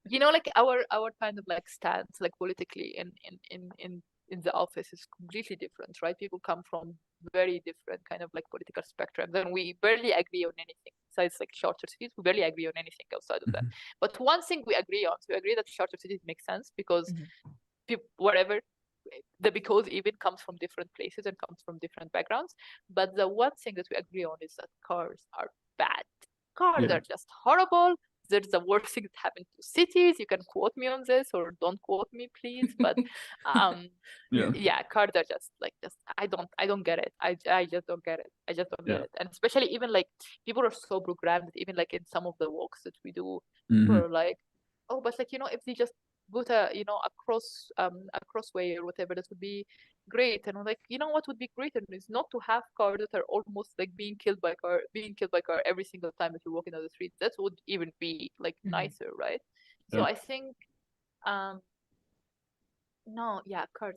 S3: you know, like our kind of like stance, like politically in the office is completely different, right? People come from very different kind of like political spectrum. Then we barely agree on anything. Besides like shorter cities, we barely agree on anything outside of that. But one thing we agree on, so we agree that shorter cities make sense because people, whatever, the because even comes from different places and comes from different backgrounds. But the one thing that we agree on is that cars are bad. Cars are just horrible. There's the worst thing that happened to cities. You can quote me on this or don't quote me, please. But yeah, cars are just I don't get it. I just don't get it. I just don't get it. And especially even like people are so programmed that even like in some of the walks that we do, people are like, oh, but like, you know, if they just put a, you know, a crossway or whatever, that would be great. And I'm like, you know what would be great is not to have cars that are almost like being killed by car every single time that you're walking down the street. That would even be like nicer, right? So I think no, yeah, cars.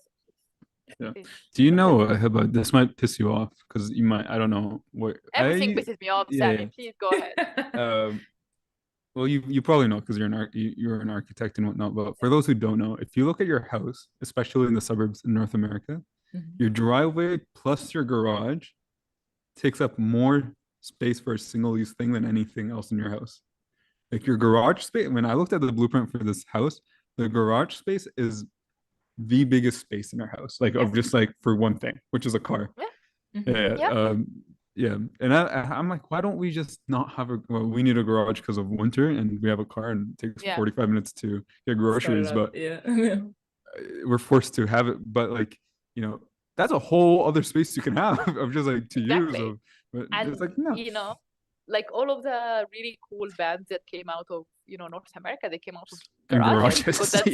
S1: Yeah. Do you know, Heba, this might piss you off because you might, I don't know what.
S3: Everything pisses me off, Sammy. Please go ahead.
S1: Well, you probably know because you're an architect and whatnot. But for those who don't know, if you look at your house, especially in the suburbs in North America, your driveway plus your garage takes up more space for a single-use thing than anything else in your house. Like your garage space, when I looked at the blueprint for this house, the garage space is the biggest space in our house, like of just like for one thing, which is a car. Yeah. And I'm like, why don't we just not have we need a garage because of winter and we have a car and it takes 45 minutes to get groceries, but we're forced to have it. But like, you know, that's a whole other space you can have of just like to use of, but
S3: and
S1: it's like, no.
S3: You know, like all of the really cool bands that came out of, you know, North America, they came out of garages because that's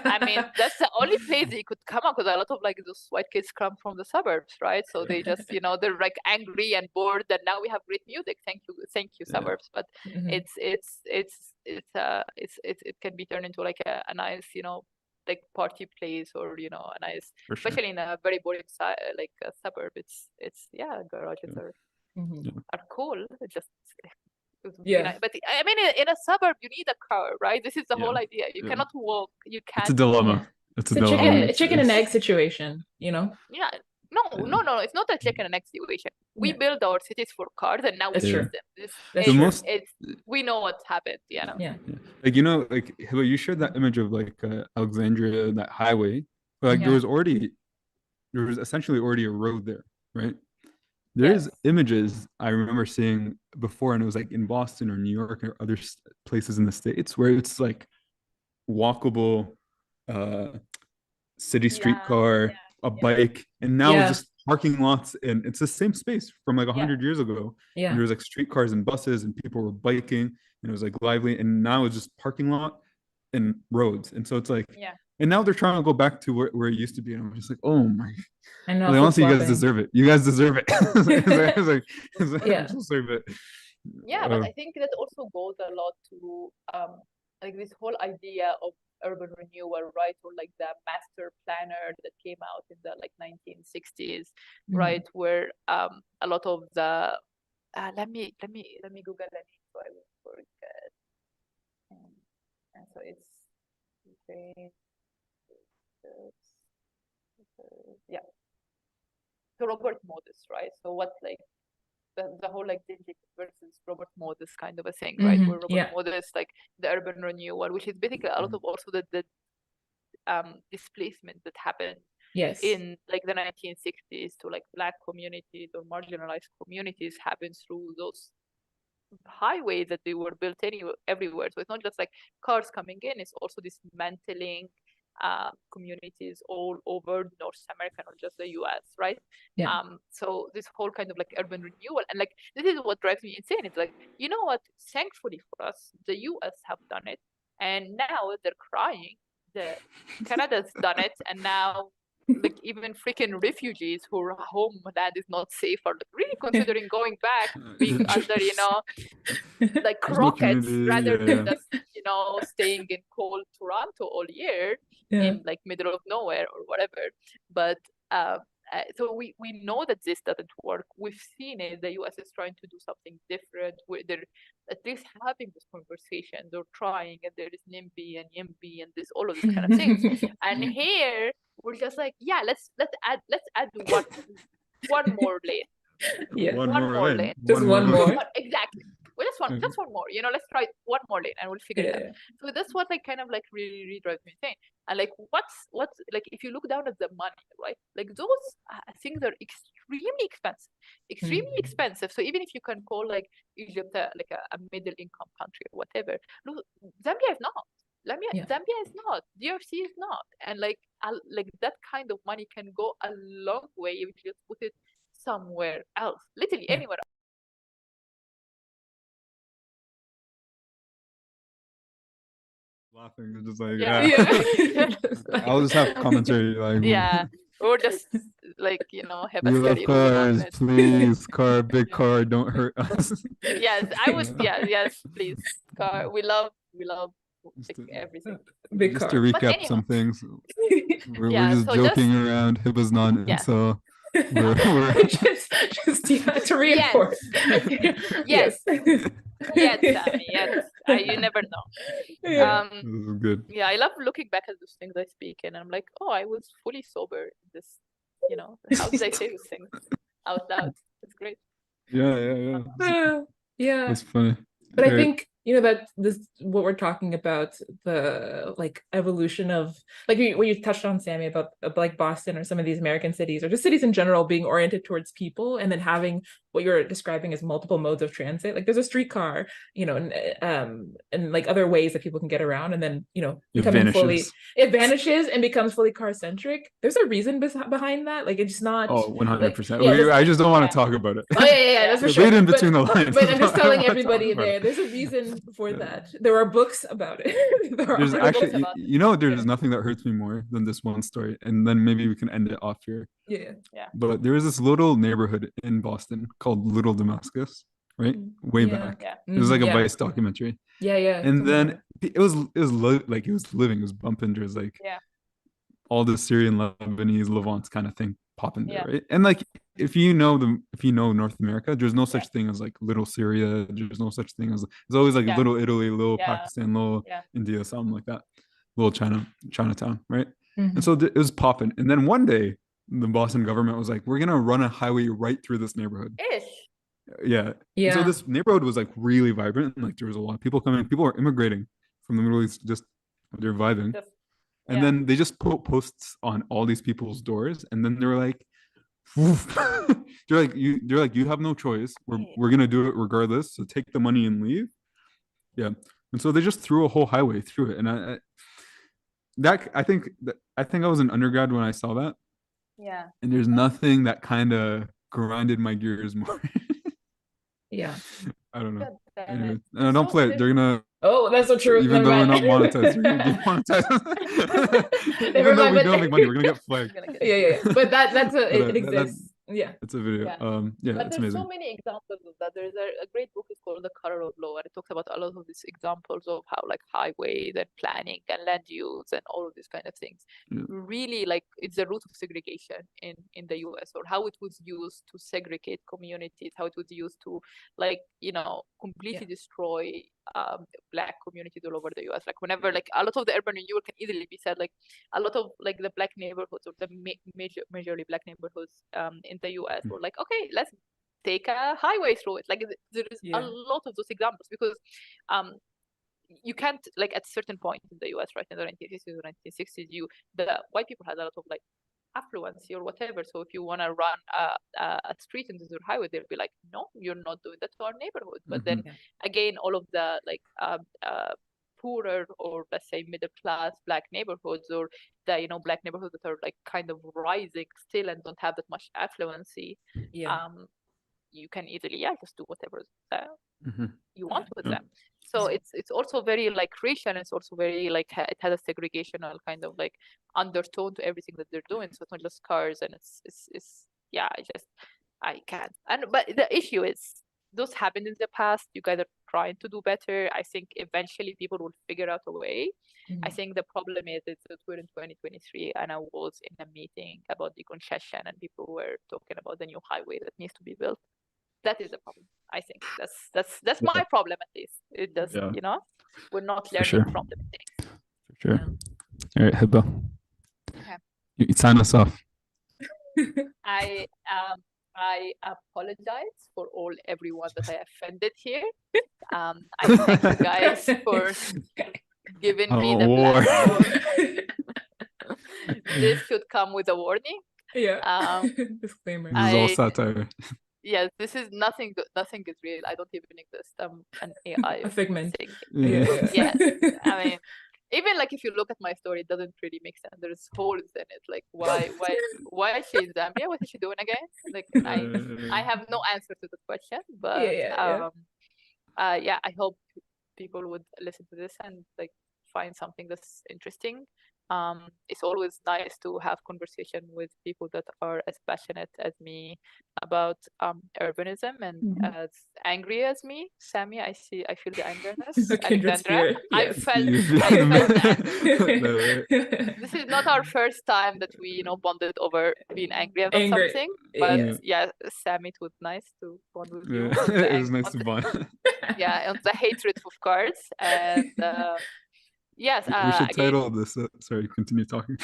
S3: I mean, that's the only place they could come out because a lot of like those white kids come from the suburbs, right? So they just, you know, they're like angry and bored that now we have great music. Thank you, suburbs. But it can be turned into like a nice, you know, like party place or, you know, a nice, especially in a very boring like a suburb. It's garages are cool. Just you know, but I mean, in a suburb, you need a car, right? This is the whole idea. You cannot walk. You can't.
S1: It's a dilemma. It's a
S2: dilemma. Chicken and egg situation, you know?
S3: Yeah. No. It's not a chicken and egg situation. We build our cities for cars, and now we use them. We know what happened. Yeah.
S1: Like, you know, like you shared that image of like Alexandria, that highway. Like there was essentially already a road there, right? There's images I remember seeing before, and it was like in Boston or New York or other places in the States where it's like walkable city streetcar, a bike, and now it's just parking lots, and it's the same space from like 100 years ago. And there was like streetcars and buses, and people were biking, and it was like lively, and now it's just parking lot and roads. And so it's like, and now they're trying to go back to where it used to be, and I'm just like, oh my. I know. Like, honestly, you guys deserve it. You guys deserve it. Deserve it.
S3: Yeah, but I think that also goes a lot to like this whole idea of urban renewal, right? Or like the master planner that came out in the like 1960s, right? Where a lot of the let me Google the name so I won't forget. And so it's So Robert Modis, right? So what's like the whole like Dingy versus Robert Modis kind of a thing, right? Where Robert Modis, like the urban renewal, which is basically a lot of also the displacement that happened in like the 1960s to like Black communities or marginalized communities happened through those highways that they were built everywhere. So it's not just like cars coming in, it's also dismantling communities all over North America, not just the US, right? So this whole kind of like urban renewal, and like this is what drives me insane. It's like, you know what? Thankfully for us, the US have done it, and now they're crying. Canada's done it, and now like even freaking refugees whose homeland is not safe are really considering going back, being under, like
S1: There's no
S3: rockets
S1: community,
S3: rather
S1: yeah,
S3: than
S1: yeah.
S3: just, staying in cold Toronto all year in like middle of nowhere or whatever. But so we know that this doesn't work. We've seen it. The US is trying to do something different. They're at least having this conversation. They're trying, and there is NIMBY and YIMBY and this all of these kind of things. And here we're just like, yeah, let's add one more lane.
S2: Yeah.
S1: One more lane.
S2: Just one more.
S3: Exactly. Well, just one more. Let's try one more lane and we'll figure it out. So that's what like kind of like really drives me insane. And like what's like if you look down at the money, right? Like those things are extremely expensive. So even if you can call like Egypt like a middle income country or whatever, look, Zambia is not. Zambia is not. DRC is not. And like that kind of money can go a long way if you just put it somewhere else, literally anywhere else.
S1: Laughing, just like I'll just have commentary like
S3: or just like have
S1: we love cars, please, big car, don't hurt us.
S3: Yes, I would. Yes, please, car. We love like, everything.
S2: Big
S1: just
S2: car.
S1: to recap some things, we're just
S3: so
S1: joking around. Hiba's not, and so we're
S2: just to reinforce.
S3: Yes. Yes, Sammy. Yes, you never know.
S1: This is good.
S3: Yeah, I love looking back at those things I speak in, and I'm like, oh, I was fully sober. This, how did I say these things out loud? It's great.
S1: Yeah.
S2: Yeah.
S1: That's funny.
S2: But I think that this what we're talking about, the like evolution of like what you touched on, Sammy, about like Boston or some of these American cities or just cities in general being oriented towards people, and then having what you're describing as multiple modes of transit. Like there's a streetcar, and like other ways that people can get around, and then it vanishes and becomes fully car centric. There's a reason behind that. Like it's not
S1: 100%. I just don't want to talk about it.
S2: Oh yeah, that's for sure.
S1: Read in between the lines.
S2: But I'm just telling everybody there's a reason for that. There are books about it.
S1: There's actually, there's nothing that hurts me more than this one story, and then maybe we can end it off here.
S2: Yeah.
S1: But there was this little neighborhood in Boston called Little Damascus, right? Way back.
S3: Yeah.
S1: It was like a Vice documentary.
S2: Yeah.
S1: And then it was living. It was bumping. There's like all the Syrian, Lebanese, Levant kind of thing popping there, right? And like if you know North America, there's no such thing as like little Syria. There's no such thing as there's always like little Italy, little Pakistan, little India, something like that, little Chinatown, right? And so it was popping. And then one day the Boston government was like, we're gonna run a highway right through this neighborhood. Yeah. And so this neighborhood was like really vibrant, and like there was a lot of people coming. People were immigrating from the Middle East, just they're vibing. And then they just put posts on all these people's doors, and then they were like, they're like, you have no choice. We're gonna do it regardless. So take the money and leave. Yeah. And so they just threw a whole highway through it. And I think I was an undergrad when I saw that.
S3: Yeah.
S1: And there's nothing that kind of grinded my gears more.
S2: Yeah.
S1: I don't know. Anyway, don't play it. They're gonna.
S2: Oh, that's so true.
S1: Even though we're not monetized, we're gonna demonetize. Even though we don't make money, we're gonna get flagged.
S2: Yeah. But it exists.
S1: It's a video.
S3: But
S1: it's
S3: there's
S1: amazing.
S3: so many examples of that. There's a great book. It's called The Color of Law, and it talks about a lot of these examples of how like highways and planning and land use and all of these kind of things really like it's the root of segregation in the US, or how it was used to segregate communities, how it was used to like completely destroy Black communities all over the US. Like whenever like a lot of the urban renewal can easily be said, like a lot of like the Black neighborhoods or the majorly Black neighborhoods in the US were like, okay, let's take a highway through it. Like there is a lot of those examples, because you can't like at a certain point in the US, right, in the 1950s or 1960s, the white people had a lot of like affluence or whatever. So if you want to run a street into the highway, they'll be like, no, you're not doing that to our neighborhood. But then again, all of the like poorer or let's say middle class Black neighborhoods, or the Black neighborhoods that are like kind of rising still and don't have that much affluency, you can easily just do whatever you want with them. So it's also very like rich, and it's also very like it has a segregational kind of like undertone to everything that they're doing. So it's not just cars, and it's yeah, I can't. And but the issue is those happened in the past. You guys are trying to do better. I think eventually people will figure out a way. I think the problem is that we're in 2023, and I was in a meeting about decongestion, and people were talking about the new highway that needs to be built. That is the problem. I think that's my problem, at least. It does, you know, we're not learning from the mistakes.
S1: For sure. All right, Heba.
S3: Okay.
S1: You sign us off.
S3: I apologize for everyone that I offended here. I thank you guys for giving me the platform. This should come with a warning.
S2: Yeah. Disclaimer.
S1: This is all satire.
S3: Yes, this is nothing. Nothing is real. I don't even exist. I'm an AI.
S2: A figment.
S3: thing.
S1: Yeah.
S3: Yes. I mean, even like if you look at my story, it doesn't really make sense. There's holes in it. Like why is she in Zambia? What is she doing again? Like I have no answer to the question. But yeah, I hope people would listen to this and like find something that's interesting. It's always nice to have conversation with people that are as passionate as me about urbanism and as angry as me. Sammy, I feel the angerness. Alexandra, I felt that. This is not our first time that we bonded over being angry about something, but yeah, Sammy, it was nice to bond with you.
S1: It was nice to bond.
S3: Yeah, on the hatred of cards. And yes,
S1: we should title this. Sorry, continue talking.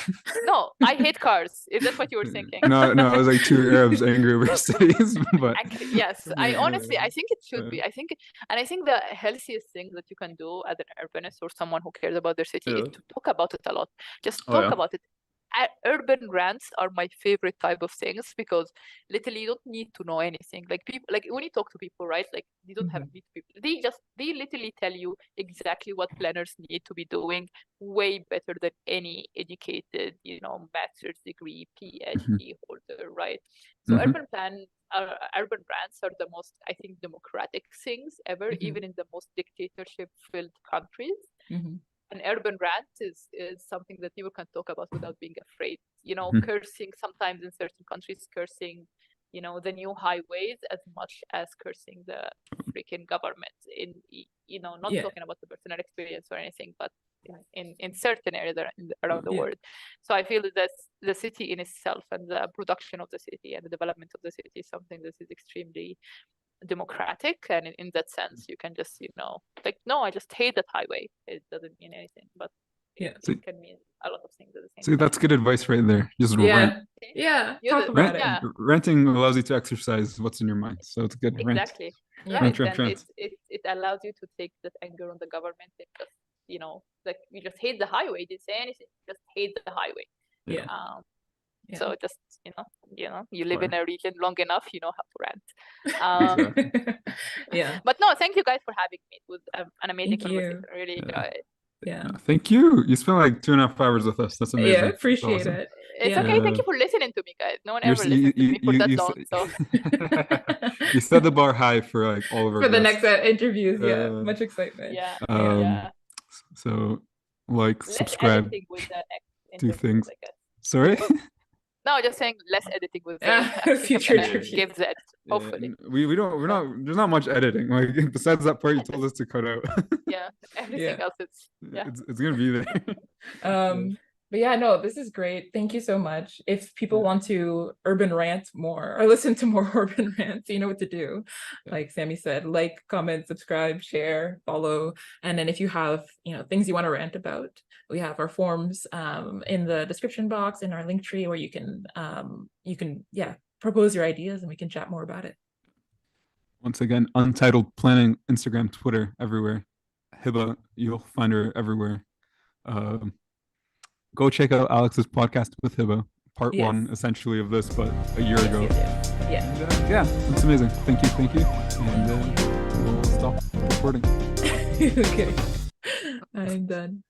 S3: No, I hate cars. Is that what you were thinking?
S1: No, it was like two Arabs angry over cities. But
S3: yes, I honestly, I think it should be. I think the healthiest thing that you can do as an urbanist or someone who cares about their city is to talk about it a lot. Just talk about it. Urban rants are my favorite type of things because literally you don't need to know anything. Like people, like when you talk to people, right? Like you don't have need to be. They literally tell you exactly what planners need to be doing way better than any educated, master's degree, PhD holder, right? So urban rants are the most, I think, democratic things ever, even in the most dictatorship-filled countries. An urban rant is something that people can talk about without being afraid. Cursing sometimes in certain countries, cursing, the new highways as much as cursing the freaking government. Not talking about the personal experience or anything, but in certain areas around the world. So I feel that the city in itself and the production of the city and the development of the city is something that is extremely democratic, and in that sense you can just like, no, I just hate that highway. It doesn't mean anything, but it can mean a lot of things at the same time.
S1: That's good advice right there. Just rant.
S2: Talk about it.
S1: Renting allows you to exercise what's in your mind, so it's good.
S3: Exactly.
S1: Rant.
S3: It allows you to take that anger on the government and just like you just hate the highway. Didn't say anything, just hate the highway. So just you live in a region long enough, you know how to rant. But no, thank you guys for having me. It was an amazing conversation. I really enjoyed it.
S1: Thank you. You spent like 2.5 hours with us. That's amazing.
S2: Appreciate it.
S3: It's okay. Thank you for listening to me, guys. No one ever listens to me for that long. So
S1: you set the bar high for like all of our
S2: the next interviews. Much excitement.
S1: So like, subscribe, do things. Sorry.
S3: No, just saying less editing with
S2: future interviews.
S3: Give that, hopefully.
S1: There's not much editing. Like besides that part you told us to cut out.
S3: Everything else
S1: it's gonna be there.
S2: But yeah, no, this is great. Thank you so much. If people want to urban rant more or listen to more urban rants, you know what to do. Like Sammy said, like, comment, subscribe, share, follow. And then if you have, things you want to rant about, we have our forms in the description box in our link tree where you can propose your ideas and we can chat more about it.
S1: Once again, Untitled Planning, Instagram, Twitter, everywhere. Heba, you'll find her everywhere. Go check out Alex's podcast with Heba, part 1 essentially of this, but a year ago. It's amazing. Thank you. And we'll stop recording.
S2: Okay, I'm done.